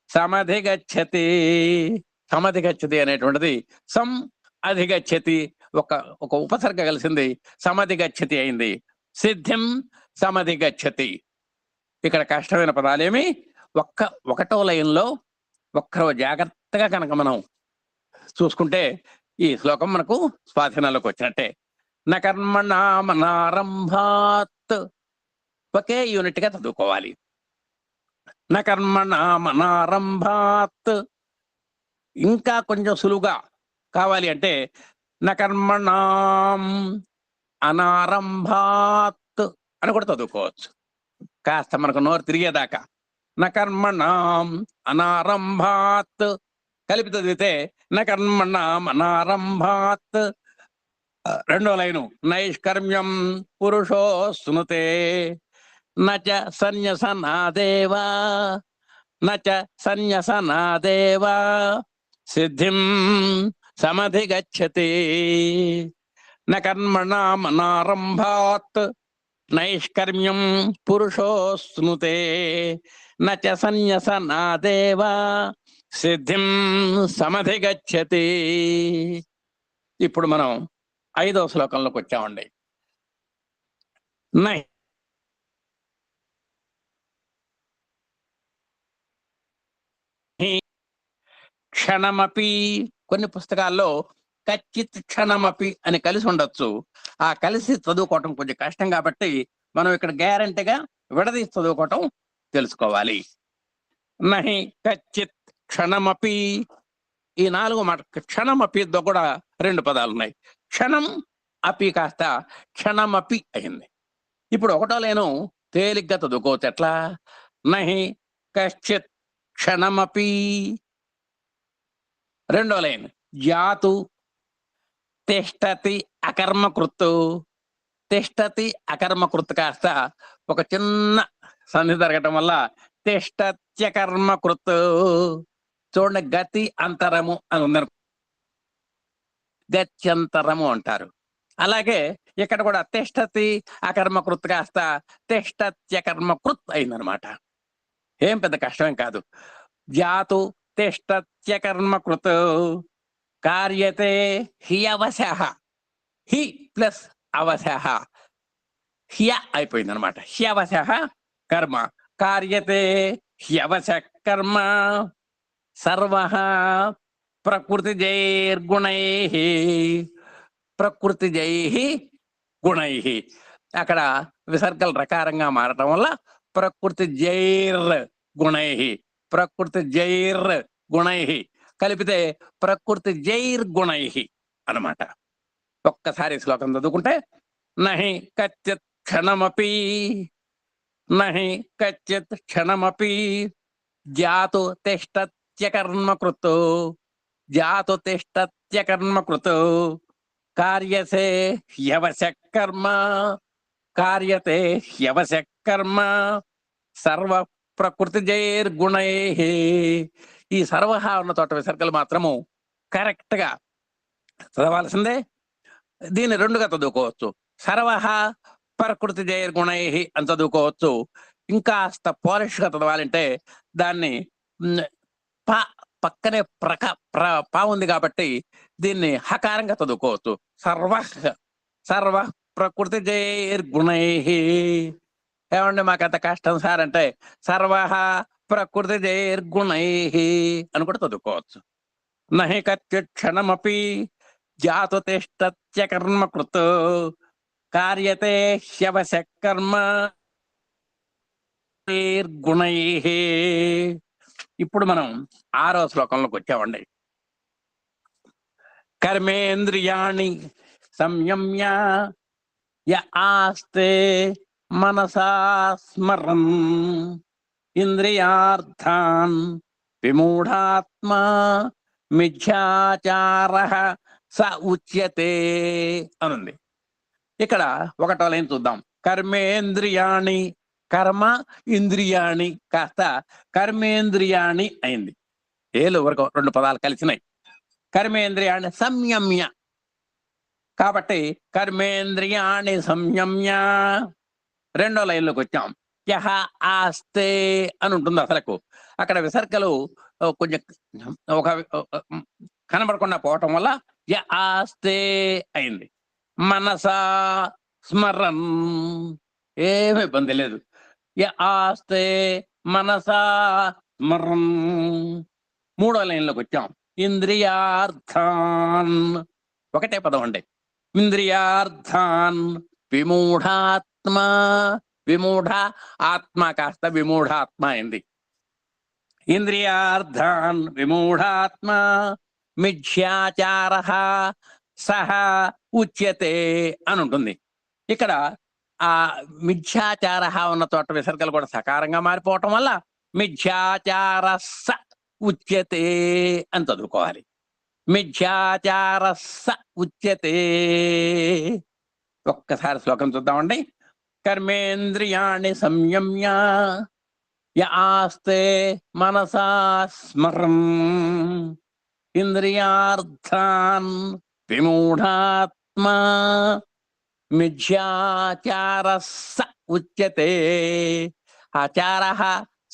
సమధిగచ్చతి. సమధిగచ్చతి అనేటువంటిది సం అధిగచ్చతి, ఒక ఉపసర్గ కలిసింది, సమధిగచ్చతి అయింది. సిద్ధిం సమధిగచ్చతి. ఇక్కడ కష్టమైన పదాలేమి ఒకటో లైన్లో జాగ్రత్తగా కనుక మనం చూసుకుంటే ఈ శ్లోకం మనకు స్వాధీనంలోకి వచ్చినట్టే. న కర్మణామనారంభాత్ ఒకే యూనిట్ గా చదువుకోవాలి. న కర్మణామనారంభాత్. ఇంకా కొంచెం సులువుగా కావాలి అంటే న కర్మణాం అనారంభాత్ అని కూడా చదువుకోవచ్చు, కాస్త మనకు నోరు తిరిగేదాకా. న కర్మణాం అనారంభాత్ కలిపి చదివితే న కర్మణాం అనారంభాత్. రెండో లైను నైష్కర్మ్యం పురుషో స్నుతే. నచ సన్యసనాదేవా, నచ సన్యసనాదేవా సిద్ధిం సమధిగచ్చతి. న కర్మణామనారంభాత్ నైష్కర్మ్యం పురుషో స్నుతే. నచ సన్యసనాదేవా సిద్ధిం సమధిగచ్చతి. ఇప్పుడు మనం 5వ శ్లోకంలోకి వచ్చామండి. నై క్షణమపి, కొన్ని పుస్తకాల్లో కచ్చిత్ క్షణమపి అని కలిసి ఉండొచ్చు. ఆ కలిసి చదువుకోవటం కొంచెం కష్టం కాబట్టి మనం ఇక్కడ గ్యారంటీగా విడదీసి చదువుకోవటం తెలుసుకోవాలి. నహి కచ్చిత్ క్షణమపి. ఈ 4వ మాట క్షణమపితో కూడా 2 పదాలు ఉన్నాయి. క్షణం అపి కాస్త క్షణమపి అయింది. ఇప్పుడు ఒకటో లేను తేలిగ్గా చదువుకోవచ్చు. ఎట్లా? నహి కశ్చిత్ క్షణమపి. రెండో లైన్ జాతు తిష్టతి అకర్మకృత్తు. తిష్టతి అకర్మకృత్ కాస్త ఒక చిన్న సంధి జరగటం వల్ల తిష్టత్యకర్మకృత్. చూడండి, గతి అంతరము అని ఉందను, గత్యంతరము అంటారు. అలాగే ఇక్కడ కూడా తిష్టతి అకర్మకృత్ కాస్త తిష్టత్యకర్మకృత్ అయిందనమాట. ఏం పెద్ద కష్టమేం కాదు. జాతు తిష్టత్యకర్మకృత్ కార్యతే హ్యవశః. హి ప్లస్ అవశః హ్య అయిపోయింది అనమాట. హ్యవశః కర్మ, కార్యతే హ్యవశః కర్మ. సర్వః ప్రకృతిజైర్గుణైః, ప్రకృతిజైః గుణైః. అక్కడ విసర్గలు రకారంగా మారటం వల్ల ప్రకృతి జైర్ గుణైః, ప్రకృతి జైర్ గుణైః కలిపితే ప్రకృతి జైర్ గుణైః అన్నమాట. ఒక్కసారి శ్లోకం చదువుకుంటే నహి కచ్చిత్ క్షణమపి, నహి కచ్చిత్ క్షణమపి జాతు తిష్టత్యకర్మకృత్ జాతు తిష్టత్య కర్మకృత్ కార్యసే హ్యవశ కర్మ కార్యతే హ్యవశ కర్మ సర్వ ప్రకృతి జైర్గుణై. ఈ సర్వహ ఉన్న చోట విసర్గలు మాత్రము కరెక్ట్ గా చదవాల్సిందే. దీన్ని రెండుగా చదువుకోవచ్చు. సర్వహ ప్రకృతి జైర్గుణై అని చదువుకోవచ్చు. ఇంకాస్త పాలిష్ గా చదవాలంటే దాన్ని పక్కనే పా ఉంది కాబట్టి దీన్ని హకారంగా చదువుకోవచ్చు. సర్వ ప్రకృతి జైర్గుణై. ఏమండి మాకంత కష్టం సార్ అంటే సర్వ ప్రకృతి జైర్గుణై అని కూడా చదువుకోవచ్చు. నహి కచ్చిత్ క్షణమపి జాతు తిష్టత్య కర్మకృత్ కార్యతే హ్యవశ కర్మ గుణై. ఇప్పుడు మనం 6వ శ్లోకంలోకి వచ్చామండి. కర్మేంద్రియాణి సంయమ్య య ఆస్తే మనసా స్మరన్ ఇంద్రియార్థాన్ విమూఢాత్మా మిథ్యాచారః స ఉచ్యతే అనుంది. ఇక్కడ ఒకటో లైన్ చూద్దాం. కర్మేంద్రియాణి, కర్మ ఇంద్రియాణి కాస్త కర్మేంద్రియాణి అయింది. ఏలు వరకు 2 పదాలు కలిసినాయి. కర్మేంద్రియాణి సంయమ్య కాబట్టి కర్మేంద్రియాణి సంయమ్య. రెండో లైన్లోకి వచ్చాం. యహ ఆస్తే అని ఉంటుంది. అసలకు అక్కడ విసర్గలు కొంచెం ఒక కనబడకుండా పోవటం వల్ల య ఆస్తే అయింది. మనసా స్మరన్, ఏమీ ఇబ్బంది లేదు. య ఆస్తే మనసా స్మరన్. మూడో లైన్లోకి వచ్చాం. ఇంద్రియార్థాన్, ఒకటే పదం అండి. ఇంద్రియార్థాన్ విమూఢాత్మ, విమూఢ ఆత్మ కాస్త విమూఢాత్మ అయింది. ఇంద్రియార్థాన్ విమూఢాత్మ మిథ్యాచారః సహ ఉచ్యతే అని ఉంటుంది. ఇక్కడ ఆ మిథ్యాచారః ఉన్న చోట విసర్గలు కూడా సకారంగా మారిపోవటం వల్ల మిథ్యాచారస్స ఉచ్యతే అని చదువుకోవాలి. మిథ్యాచారస్స ఉచ్యతే. ఒక్కసారి శ్లోకం చూద్దామండి. కర్మేంద్రియాణి సంయమ్య య ఆస్తే మనసా స్మరన్ ఇంద్రియార్థాన్ విమూఢాత్మా మిథ్యాచారస్స ఉచ్యతే. ఆచారః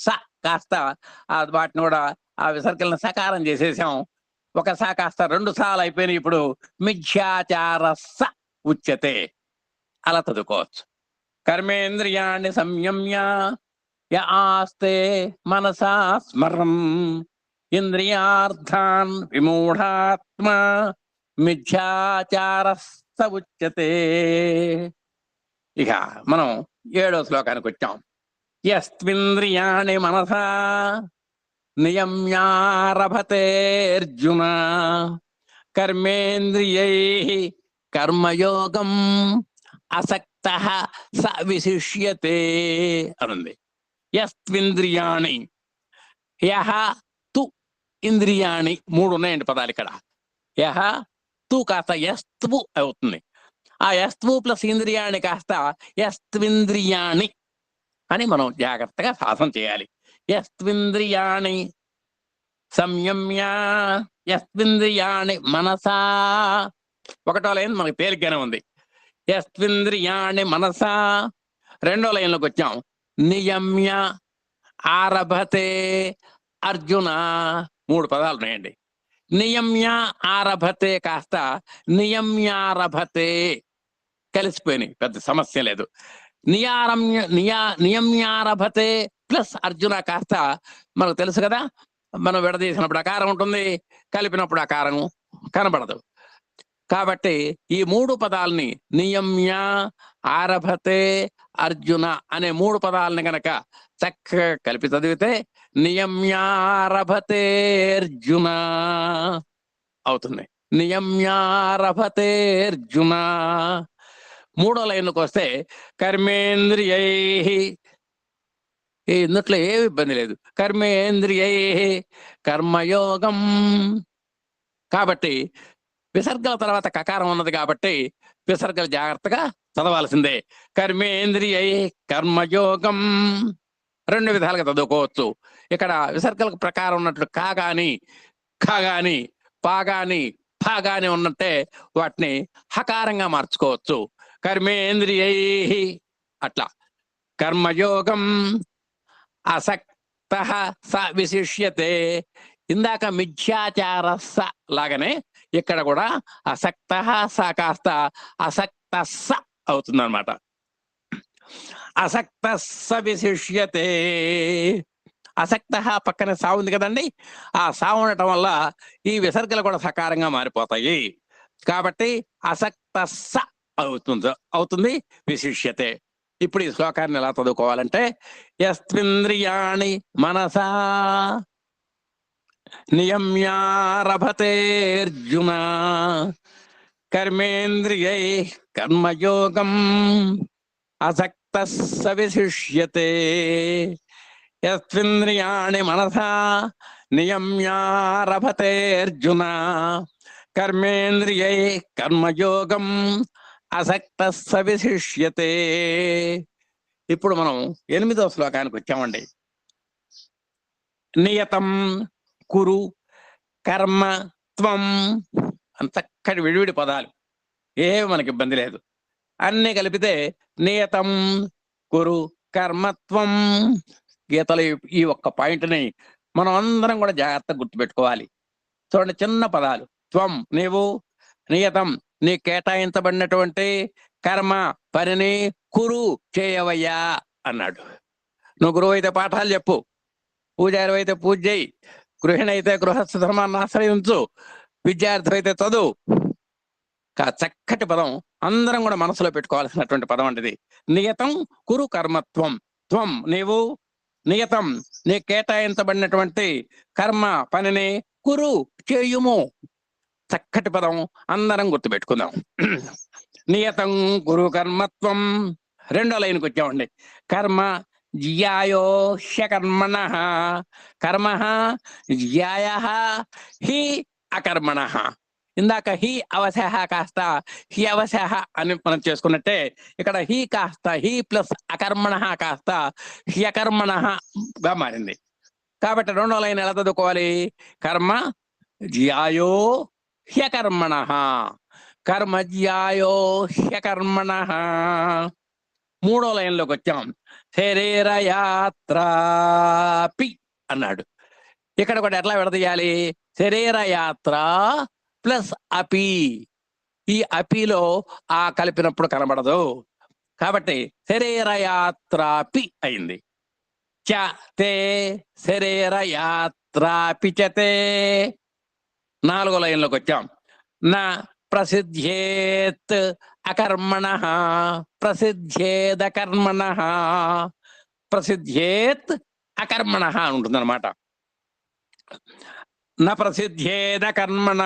స కాస్త వాటిని కూడా ఆ విసర్గలను సకారం చేసేసాం. ఒక సా కాస్త 2 సార్లు అయిపోయినాయి. ఇప్పుడు మిథ్యాచారస్స ఉచ్యతే అలా చదువుకోవచ్చు. కర్మేంద్రియాణి సంయమ్య య ఆస్తే మనసా స్మరన్ ఇంద్రియార్థాన్ విమూఢాత్మ మిథ్యాచారస్స ఉచ్యతే. ఇక మనం 7వ శ్లోకానికి వచ్చాం. యస్త్వింద్రియాణి మనసా నియమ్యారభతే అర్జున కర్మేంద్రియైః కర్మయోగం అసక్తః స విశిష్యతే అనుంది. యస్త్వింద్రియాణి, యహ తు ఇంద్రియాణి, 3 ఉన్నాయండి పదాలు ఇక్కడ. యహ తు కాస్త యస్త్వు అవుతుంది. ఆ యస్త్వు ప్లస్ ఇంద్రియాణి కాస్త యస్త్వింద్రియాణి అని మనం జాగ్రత్తగా సాధన చేయాలి. యస్త్వింద్రియాణి సంయమ్య యస్త్వింద్రియాణి మనసా. ఒకటో లైన్ మనకి తేలిగ్గానే ఉంది. యస్త్వింద్రియాణి మనసా. రెండో లైన్లోకి వచ్చాం. నియమ్య ఆరభతే అర్జున. 3 పదాలు ఉన్నాయండి. నియమ్య ఆరభతే కాస్త నియమ్యారభతే కలిసిపోయినాయి. పెద్ద సమస్య లేదు. నియమ్యారభతే ప్లస్ అర్జున కాస్త మనకు తెలుసు కదా, మనం విడదీసినప్పుడు ఆకారం ఉంటుంది, కలిపినప్పుడు ఆకారం కనబడదు. కాబట్టి ఈ 3 పదాలని నియమ్య ఆరభతే అర్జున అనే 3 పదాలని గనక చక్కగా కలిపి చదివితే నియమ్యారభతే అర్జున అవుతుంది. నియమ్యారభతే అర్జున. 3వ లైన్కి వస్తే కర్మేంద్రియైః, ఇందుట్లో ఏమి ఇబ్బంది లేదు. కర్మేంద్రియైః కర్మయోగం కాబట్టి విసర్గల తర్వాత కకారం ఉన్నది కాబట్టి విసర్గలు జాగ్రత్తగా చదవాల్సిందే. కర్మేంద్రియై కర్మయోగం రెండు విధాలుగా చదువుకోవచ్చు. ఇక్కడ విసర్గలకు ప్రకారం ఉన్నట్లు కా గాని, ఖ గాని, పా గాని, ఫ గాని ఉన్నట్టే వాటిని హకారంగా మార్చుకోవచ్చు. కర్మేంద్రియై అట్లా. కర్మయోగం అసక్త స విశిష్యతే. ఇందాక మిథ్యాచార స లాగానే ఇక్కడ కూడా అసక్త స కాస్త అసక్త స అవుతుంది అనమాట. అసక్త స విశిష్యతే. అసక్త పక్కన సా ఉంది కదండి, ఆ సా ఉండటం వల్ల ఈ విసర్గలు కూడా సకారంగా మారిపోతాయి. కాబట్టి అసక్త స అవుతుంది విశిష్యతే. ఇప్పుడు ఈ శ్లోకాన్ని ఎలా చదువుకోవాలంటే, యస్త్వింద్రియాణి మనసా నియమ్యారభతేర్జున కర్మేంద్రియై కర్మయోగం అసక్త స విశిష్యతే. యస్త్వింద్రియాణి మనసా నియమ్యారభతేర్జున కర్మేంద్రియై కర్మయోగం అసక్త స విశిష్యతే. ఇప్పుడు మనం 8వ శ్లోకానికి వచ్చామండి. నియతం కురు కర్మ త్వం అని చక్కటి విడివిడి పదాలు, ఏమి మనకి ఇబ్బంది లేదు. అన్ని కలిపితే నియతం కురు కర్మత్వం. గీతలో ఈ ఒక్క పాయింట్ని మనం అందరం కూడా జాగ్రత్తగా గుర్తుపెట్టుకోవాలి. చూడండి, చిన్న పదాలు. త్వం నీవు, నియతం నీ కేటాయించబడినటువంటి, కర్మ పనిని, కురు చేయవయ్యా అన్నాడు. నువ్వు గురువు అయితే పాఠాలు చెప్పు, పూజారి అయితే పూజ చేయి, గృహిణి అయితే గృహస్థ ధర్మాన్ని ఆశ్రయించు, విద్యార్థి అయితే చదువు. చక్కటి పదం, అందరం కూడా మనసులో పెట్టుకోవాల్సినటువంటి పదం అంటది. నియతం కురు కర్మత్వం. త్వం నీవు, నియతం నీ కేటాయించబడినటువంటి, కర్మ పనిని, కురు చేయుము. చక్కటి పదం, అందరం గుర్తుపెట్టుకుందాం. నియతం కురు కర్మత్వం. 2వ లైన్కి వచ్చామండి. కర్మ జ్యాయో హ్యకర్మణ. కర్మ జ్యాయ హి అకర్మణ. ఇందాక హి అవశః కాస్త హి అవశః అని మనం చేసుకున్నట్టే, ఇక్కడ హి కాస్త హి ప్లస్ అకర్మణ కాస్త హ్యకర్మణగా మారింది. కాబట్టి 2వ లైన్ ఎలా చదువుకోవాలి? కర్మ జ్యాయో హ్యకర్మణ. కర్మ జ్యాయో హ్యకర్మణ. 3వ లైన్లోకి వచ్చాం. శరీరయాత్రాపి అన్నాడు. ఇక్కడ కూడా ఎట్లా విడదీయాలి? శరీరయాత్ర ప్లస్ అపి. ఈ అపిలో ఆ కలిపినప్పుడు కనబడదు కాబట్టి శరీరయాత్రాపి అయింది. చ తే శరీరయాత్రాపి చతే. 4వ లైన్లోకి వచ్చాం. నా ప్రసిద్ధ్యేత్ అకర్మణ. ప్రసిద్ధ్యేదకర్మణ. ప్రసిద్ధ్యేత్ అకర్మణ అని ఉంటుంది అనమాట. న ప్రసిద్ధ్యేదకర్మణ.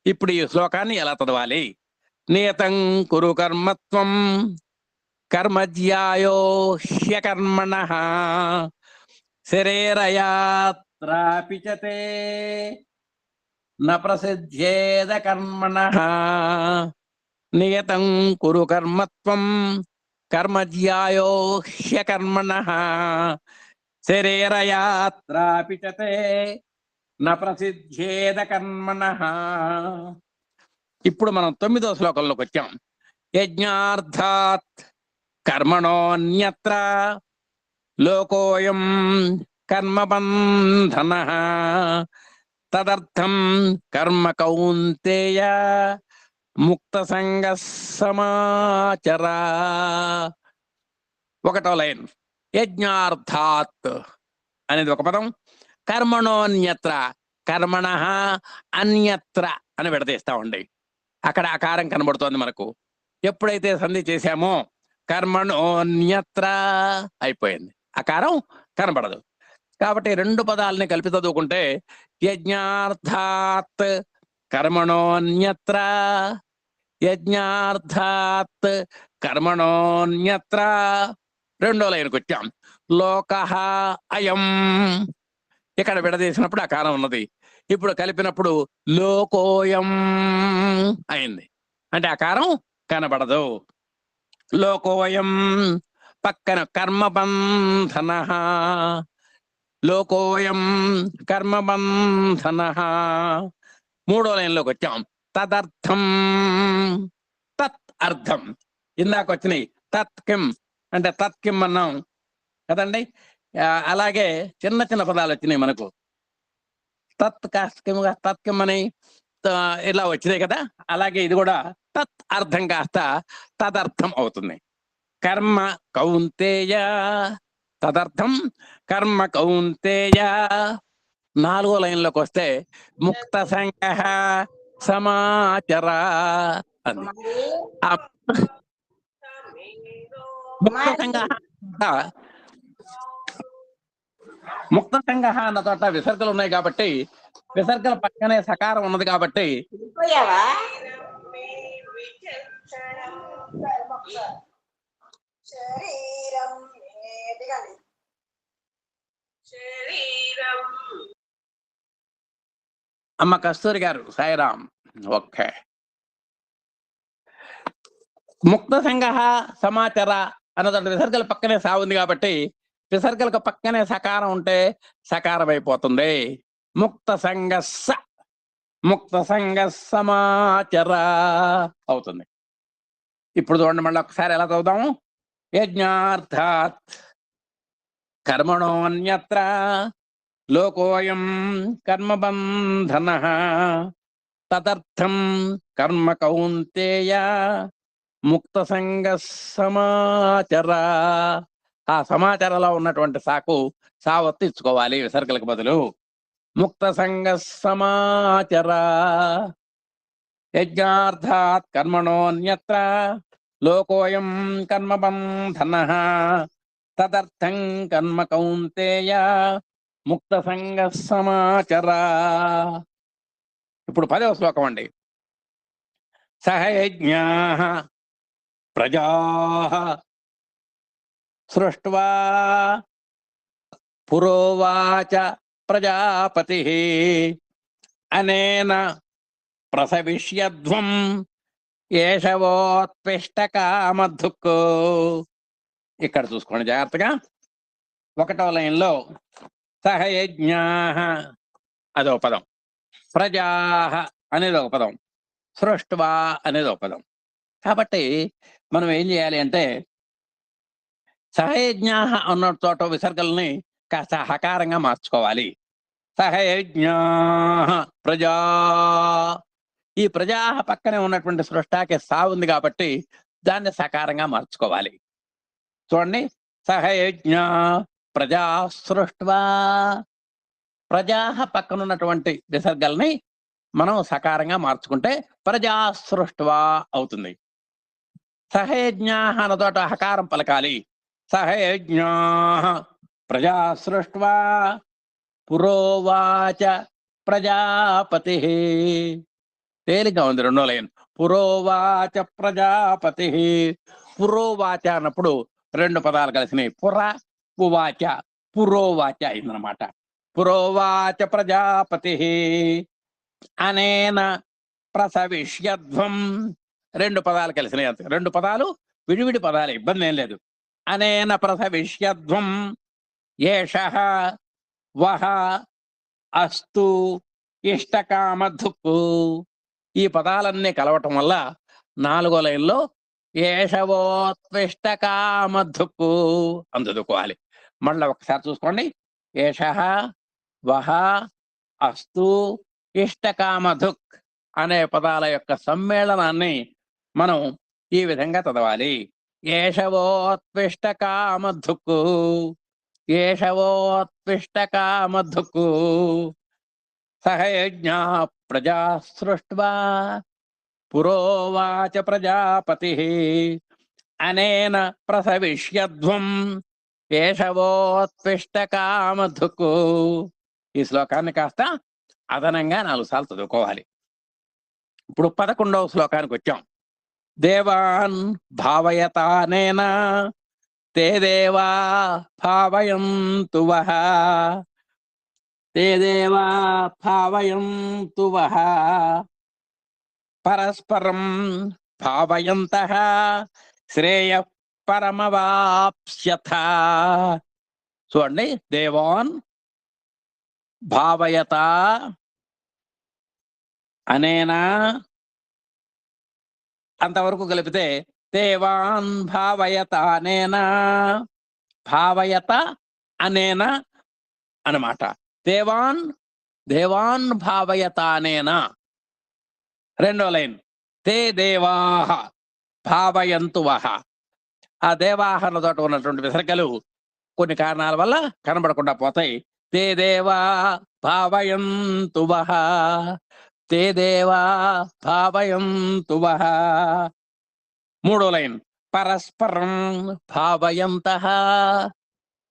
ఇప్పుడు ఈ శ్లోకాన్ని ఎలా చదవాలి? నియతం కురు కర్మత్వం కర్మజ్యాయో హ్యకర్మణ శరీరయాత్రాపి చతే న ప్రసిద్ధ్యేదకర్మణ. నియతం కురు కర్మత్వం కర్మజ్యాయో హ్యకర్మణ శరీరయాత్రాపి చతే న ప్రసిద్ధ్యేదకర్మణ. ఇప్పుడు మనం 9వ శ్లోకంలోకి వచ్చాం. యజ్ఞార్థాత్ కర్మణోన్యత్ర లోకోయం కర్మబంధన తదర్థం కర్మ కౌంతేయ ముక్త సంగ సమాచర. 1వ లైన్. యజ్ఞార్థాత్ అనేది ఒక పదం. కర్మణోన్యత్ర, కర్మణ అన్యత్ర అని విడదీస్తామండి. అక్కడ ఆకారం కనబడుతోంది మనకు. ఎప్పుడైతే సంధి చేశామో కర్మణోన్యత్ర అయిపోయింది, ఆకారం కనబడదు. కాబట్టి 2 పదాలని కలిపి చదువుకుంటే యజ్ఞార్థాత్ కర్మణోన్యత్ర, యజ్ఞార్థాత్ కర్మణోన్యత్ర. 2వ లైన్కి వచ్చాం. లోకః అయం. ఇక్కడ విడదీసినప్పుడు అకారం ఉన్నది. ఇప్పుడు కలిపినప్పుడు లోకోయం అయింది. అంటే అకారం కనబడదు. లోకోయం పక్కన కర్మబంధన, లోకోయం కర్మబంధన. మూడో లైన్లోకి వచ్చాం. తదర్థం, తత్ అర్థం. ఇందాక వచ్చినాయి తత్ కిం అంటే తత్ కిం అన్నాం కదండి. అలాగే చిన్న చిన్న పదాలు వచ్చినాయి మనకు. తత్ కాస్త కిం తత్ కిం అని ఇలా వచ్చినాయి కదా. అలాగే ఇది కూడా తత్ అర్థం కాస్త తదర్థం అవుతుంది. కర్మ కౌంతేయ, తదర్థం కర్మ కౌంతేయ. నాలుగో లైన్లోకి వస్తే ముక్త సంగః సమాచర అని. ముక్త సంగః అన్న చోట విసర్గలు ఉన్నాయి కాబట్టి, విసర్గల పక్కనే సకారం ఉన్నది కాబట్టి అమ్మ కస్తూరి గారు సాయిరాం. ఓకే. ముక్త సంగః సమాచార అన్నదంటే విసర్గల పక్కనే సా ఉంది కాబట్టి విసర్గలకు పక్కనే సకారం ఉంటే సకారం అయిపోతుంది. ముక్త సంగస్స, ముక్త సంగ సమాచార అవుతుంది. ఇప్పుడు చూడండి మళ్ళీ ఒకసారి ఎలా చదువుదాము. యజ్ఞార్థాత్ కర్మణోన్యత్ర లోకోయం కర్మబంధన, తదర్థం కర్మ కౌంతేయ ముక్త సంగ సమాచార. ఆ సమాచారంలో ఉన్నటువంటి సాకు సావత్తు ఇచ్చుకోవాలి విసర్గలకు బదులు. ముక్త సంగ సమాచార. యజ్ఞార్థాత్ కర్మణోన్యత్ర లోకోయం కర్మబంధన, తదర్థం కర్మ కౌంతేయ ముక్త సంగ సమాచార. ఇప్పుడు 10వ శ్లోకం అండి. సహ యజ్ఞాః ప్రజాః సృష్ట్వా పురోవాచ ప్రజాపతిః అనేన ప్రసవిష్యధ్వం ఏషవోత్పిష్టకామధుక్. ఇక్కడ చూసుకోండి జాగ్రత్తగా. 1వ లైన్లో సహ యజ్ఞాః అదొక పదం, ప్రజాః అనేది ఒక పదం, సృష్ట్వా అనేది ఒక పదం. కాబట్టి మనం ఏం చేయాలి అంటే సహయజ్ఞాః అన్న చోట విసర్గల్ని కాస్త హకారంగా మార్చుకోవాలి. సహయజ్ఞాః ప్రజా. ఈ ప్రజా పక్కనే ఉన్నటువంటి సృష్టాకి సా ఉంది కాబట్టి దాన్ని సకారంగా మార్చుకోవాలి. చూడండి, సహయజ్ఞా ప్రజా సృష్ట్వా. ప్రజా పక్కన ఉన్నటువంటి విసర్గల్ని మనం సకారంగా మార్చుకుంటే ప్రజా సృష్ట్వా అవుతుంది. సహయజ్ఞాః అన్న చోట హకారం పలకాలి. సహయజ్ఞాః ప్రజా సృష్ట్వా పురోవాచ ప్రజాపతిః. తేలిగా ఉంది 2వ లైన్. పురోవాచ ప్రజాపతిః. పురోవాచ అన్నప్పుడు 2 పదాలు కలిసినాయి. పుర ఉవాచ, పురోవాచ అయిందనమాట. పురోవాచ ప్రజాపతిః అనేన ప్రసవిష్యధ్వం. 2 పదాలు కలిసినాయి అంతే. 2 పదాలు విడివిడి పదాలు, ఇబ్బంది ఏం లేదు. అనేన ప్రసవిష్యధ్వం ఏషః వహ అస్తు ఇష్టకామధుక్. ఈ పదాలన్నీ కలవటం వల్ల 4వ లైన్లో ఏషవోత్పిష్టకామధుక్ అందుకోవాలి. మళ్ళీ ఒకసారి చూసుకోండి. ఏషః వహ అస్తు ఇష్టకామధుక్ అనే పదాల యొక్క సమ్మేళనాన్ని మనం ఈ విధంగా చదవాలి. ఏషవోత్పిష్టకామధుక్, ఏషవోత్పిష్టకామధుక్. సహయజ్ఞాః ప్రజా సృష్ట్వా పురోవాచ ప్రజాపతిః అనేన ప్రసవిష్యధ్వం ఏషవోత్పిష్టకామధుక్. ఈ శ్లోకాన్ని కాస్త అదనంగా 4 సార్లు చదువుకోవాలి. ఇప్పుడు 11వ శ్లోకానికి వచ్చాం. దేవాన్ భావయతానేన తే దేవా భావయంతు వః తే దేవా భావయంతు వః పరస్పరం భావయంతః శ్రేయః పరమవాప్స్యథ. చూడండి, దేవాన్ భావయత అనేనా అంతవరకు కలిపితే దేవాన్ భావయత అనేనా, భావయత అనేనా అన్నమాట. దేవాన్ దేవాన్ భావయత అనేనా. రెండో లైన్ తే దేవాహ భావయంతు వః. ఆ దేవాహన తోట ఉన్నటువంటి విసర్గలు కొన్ని కారణాల వల్ల కనబడకుండా పోతాయి. తే దేవా భావయంతు వః, తే దేవా భావయంతు వః. మూడో లైన్ పరస్పరం భావయంతః.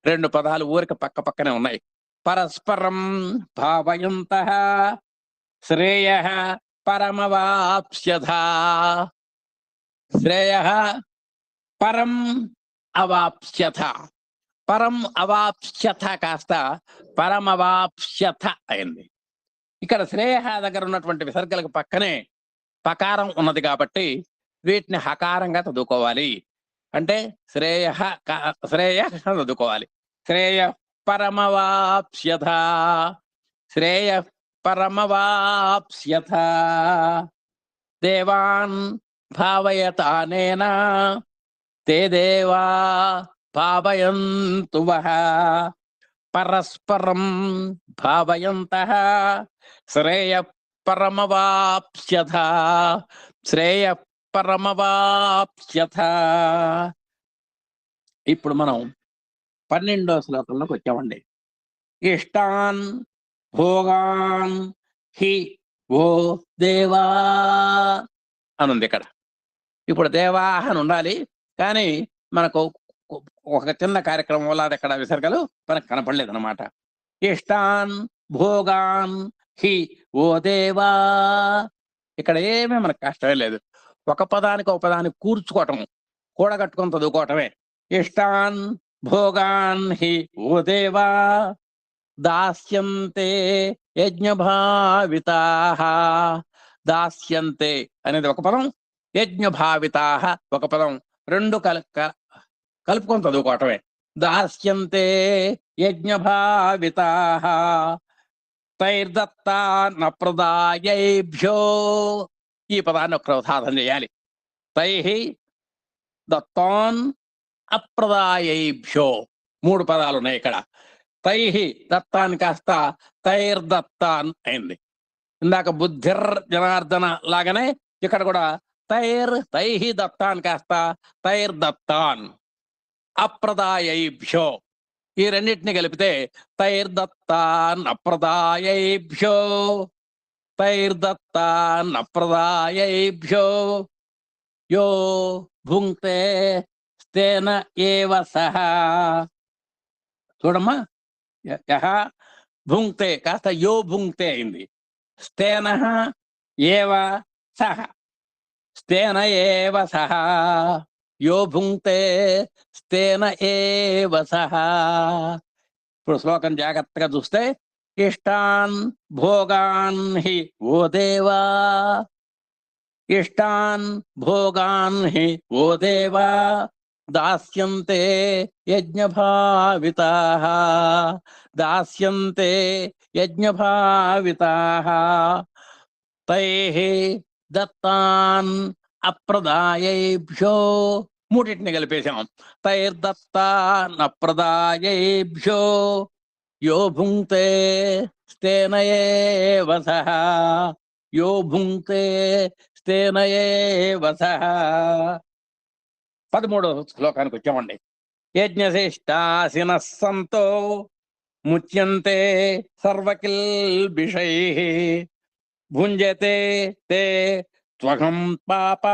రెండు పదాలు ఊరిక పక్క పక్కనే ఉన్నాయి. పరస్పరం భావయంతః శ్రేయః పరమవాప్స్యథ. శ్రేయః పరం అవాప్స్యథ. పరం అవాప్స్యథ కాస్త పరమవాప్స్యథ అయింది. ఇక్కడ శ్రేయః దగ్గర ఉన్నటువంటి విసర్గలకు పక్కనే పకారం ఉన్నది కాబట్టి వీటిని హకారంగా చదువుకోవాలి. అంటే శ్రేయః శ్రేయః చదువుకోవాలి. శ్రేయః పరమవాప్స్యథ, శ్రేయః పరమవాప్స్యథ. దేవాన్ భావయత అనేనా తే దేవా భావయంతు వః పరస్పరం భావయంతః శ్రేయః పరమవాప్స్యథ, శ్రేయః పరమవాప్స్యథ. ఇప్పుడు మనం 12వ శ్లోకంలోకి వచ్చామండి. ఇష్టాన్ భోగాన్ హి ఓ దేవా అనుంది ఇక్కడ. ఇప్పుడు దేవా అని ఉండాలి, కానీ మనకు ఒక చిన్న కార్యక్రమం వల్ల అక్కడ విసర్గలు మనకు కనపడలేదు అనమాట. ఇష్టాన్ భోగాన్ హి ఓ దేవా. ఇక్కడ ఏమీ మనకు కష్టమే లేదు. ఒక పదానికి ఒక పదానికి కూర్చుకోవటం, కూడగట్టుకొని చదువుకోవటమే. ఇష్టాన్ భోగాన్ హి ఓ దేవా దాస్యంతే యజ్ఞభావితాః. దాస్యంతే అనేది ఒక పదం, యజ్ఞభావితాః ఒక పదం. రెండు కలుపుకొని చదువుకోవటమే. దాస్యంతే యజ్ఞభావితాః తైర్దత్తాన్ అప్రదాయైభ్యో. ఈ పదాన్ని ఒక సాధన చేయాలి. తైః దత్తాన్ అప్రదాయైభ్యో. మూడు పదాలు ఉన్నాయి ఇక్కడ. తైః దత్తాన్ కాస్త తైర్దత్తాన్ అయింది. ఇందాక బుద్ధిర్ జనార్దన లాగానే ఇక్కడ కూడా తైః దత్తాన్ కాస్త తైర్దత్తాన్ అప్రదాయైభ్యో. ఈ రెండింటిని కలిపితే తైర్దత్తాన్ అప్రదాయైభ్యో, తైర్దత్తాన్ అప్రదాయైభ్యో యో భుంక్తే స్తేన ఏవ సహ. చూడమ్మా, యః భుంక్తే కాస్త యో భుంక్తే అయింది. స్తేనః ఏవ సహ, స్తేన ఏవ సహ, యో భుంక్తే స్తేన ఏవ సహ. ఇప్పుడు శ్లోకం జాగ్రత్తగా చూస్తే ఇష్టాన్ భోగాన్ హి ఓ దేవా, ఇష్టాన్ భోగాన్ హి ఓ దేవా దాస్యంతే యజ్ఞభావితాః, దాస్యంతే యజ్ఞభావితాః తైః దత్తాన్ అప్రదాయైభ్యో. మూటిని కలిపేశాం. తైర్దత్తాన్ అప్రదాయైభ్యో యో భుంక్తే స్తేన ఏవ సహ, యో భుంక్తే స్తేన ఏవ సహ. 13వ శ్లోకానికి వచ్చామండి. యజ్ఞశిష్టాసినః సంతో ముచ్యంతే సర్వకిల్బిషైః భుంజతే తే త్వహం పాప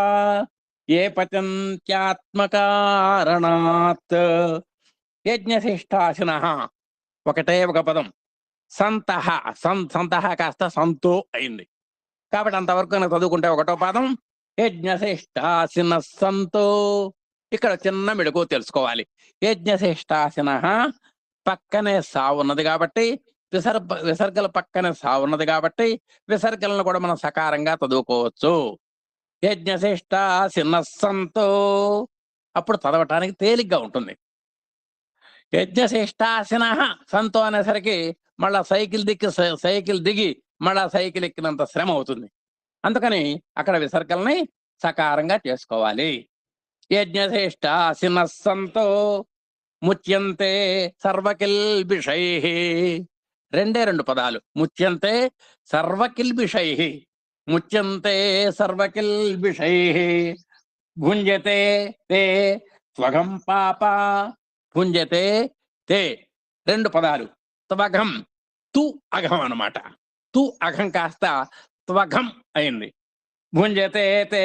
ఏ పచంత్యాత్మకారణాత్. యజ్ఞశిష్టాసినః ఒకటే ఒక పదం. సంతః సంతః కాస్త సంతో అయింది కాబట్టి అంతవరకు కనుక చదువుకుంటే ఒకటో పదం. యజ్ఞశిష్టాసినః సంతో. ఇక్కడ చిన్న మెడుకు తెలుసుకోవాలి. యజ్ఞశిష్టాసినః పక్కనే సా ఉన్నది కాబట్టి విసర్గల పక్కన సా ఉన్నది కాబట్టి విసర్గలను కూడా మనం సకారంగా చదువుకోవచ్చు. యజ్ఞశిష్ట సిన్నస్సంతో అప్పుడు చదవటానికి తేలిగ్గా ఉంటుంది. యజ్ఞశిష్టాసిన సంతో అనేసరికి మళ్ళా సైకిల్ దిగి మళ్ళా సైకిల్ ఎక్కినంత శ్రమ అవుతుంది. అందుకని అక్కడ విసర్గల్ని సకారంగా చేసుకోవాలి. యజ్ఞశిష్టాసిన సంతో ముచ్యంతే సర్వకిల్బిషై. రెండే రెండు పదాలు. ముచ్యంతే సర్వకిల్బిషై. ముచ్యంతే సర్వకిల్బిషై. భుంజతే తే త్వగం పాప. భుంజతే తే రెండు పదాలు. త్వగం తు అఘం అన్నమాట. తు అఘం కాస్త త్వగం అయింది. భుంజతే తే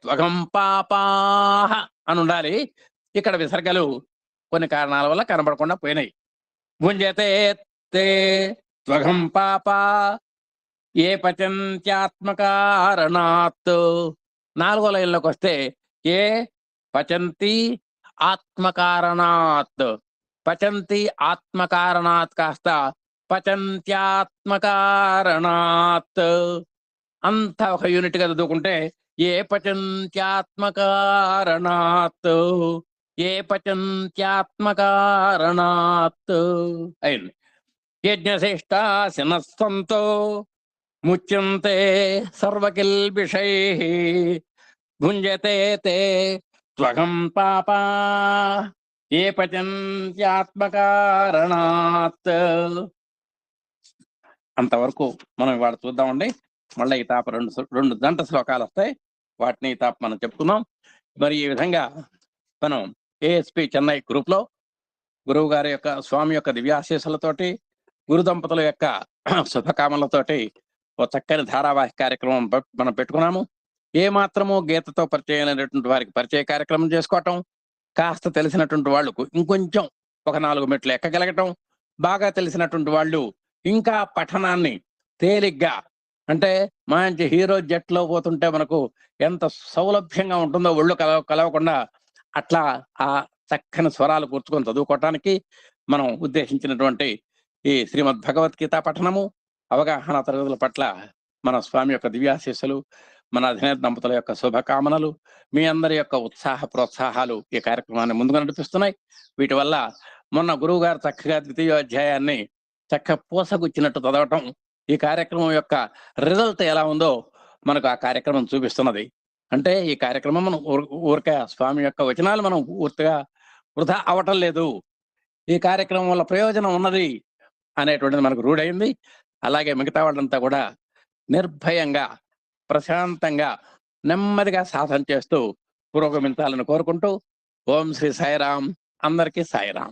త్వగం పాపాహ అని ఉండాలి. ఇక్కడ విసర్గలు కొన్ని కారణాల వల్ల కనబడకుండా పోయినాయి. భుంజతే తే త్వగం పాప ఏ పచంత్యాత్మకారణాత్. 4వ లైన్లోకి వస్తే ఏ పచంతి ఆత్మకారణాత్. పచంతి ఆత్మకారణాత్ కాస్త పచంత్యాత్మకారణాత్. అంతా ఒక యూనిట్ గా చదువుకుంటే ఏ పచంత్యాత్మకారణాత్ ఏ పచంత్యాత్మకారణాత్ అయింది. యజ్ఞశిష్టాసినస్సంతో ముచ్యంతే సర్వకిల్బిషై. భుంజతే తే త్వగం పాప ఏ పచంత్యాత్మకారణాత్. అంతవరకు మనం ఇవాళ చూద్దామండి. మళ్ళీ ఈ తాప రెండు జంట శ్లోకాలు వస్తాయి. వాటిని ఈ తాప మనం చెప్పుకుందాం. మరి ఈ విధంగా మనం ఏఎస్పి చెన్నై గ్రూప్ లో గురువు గారి యొక్క స్వామి యొక్క దివ్యాశీస్సులతోటి గురు దంపతుల యొక్క శుభకామనలతోటి ఓ చక్కని ధారావాహిక కార్యక్రమం మనం పెట్టుకున్నాము. ఏ మాత్రము గీతతో పరిచయం అయినటువంటి వారికి పరిచయ కార్యక్రమం చేసుకోవటం, కాస్త తెలిసినటువంటి వాళ్లకు ఇంకొంచెం ఒక 4 మెట్లు ఎక్కగలగటం, బాగా తెలిసినటువంటి వాళ్ళు ఇంకా పఠనాన్ని తేలిగ్గా, అంటే మంచి హీరో జట్లో పోతుంటే మనకు ఎంత సౌలభ్యంగా ఉంటుందో ఒళ్ళు కలవకుండా అట్లా ఆ చక్కని స్వరాలు కూర్చుకొని చదువుకోవటానికి మనం ఉద్దేశించినటువంటి ఈ శ్రీమద్ భగవద్గీత పఠనము, అవగాహన తరగతుల పట్ల మన స్వామి యొక్క దివ్యాశీస్సులు, మన అధినేత దంపతుల యొక్క శుభకామనలు, మీ అందరి యొక్క ఉత్సాహ ప్రోత్సాహాలు ఈ కార్యక్రమాన్ని ముందుగా నడిపిస్తున్నాయి. వీటి వల్ల మొన్న గురువు గారు చక్కగా 2వ అధ్యాయాన్ని పూసగుచ్చినట్టు చదవటం, ఈ కార్యక్రమం యొక్క రిజల్ట్ ఎలా ఉందో మనకు ఆ కార్యక్రమం చూపిస్తున్నది. అంటే ఈ కార్యక్రమం మనం ఊరికే స్వామి యొక్క వచనాలు మనం పూర్తిగా వృధా అవటం లేదు, ఈ కార్యక్రమం వల్ల ప్రయోజనం ఉన్నది అనేటువంటిది మనకు రూఢయింది. అలాగే మిగతా వాళ్ళంతా కూడా నిర్భయంగా ప్రశాంతంగా నెమ్మదిగా సాధన చేస్తూ పురోగమించాలని కోరుకుంటూ ఓం శ్రీ సాయిరాం. అందరికీ సాయిరాం.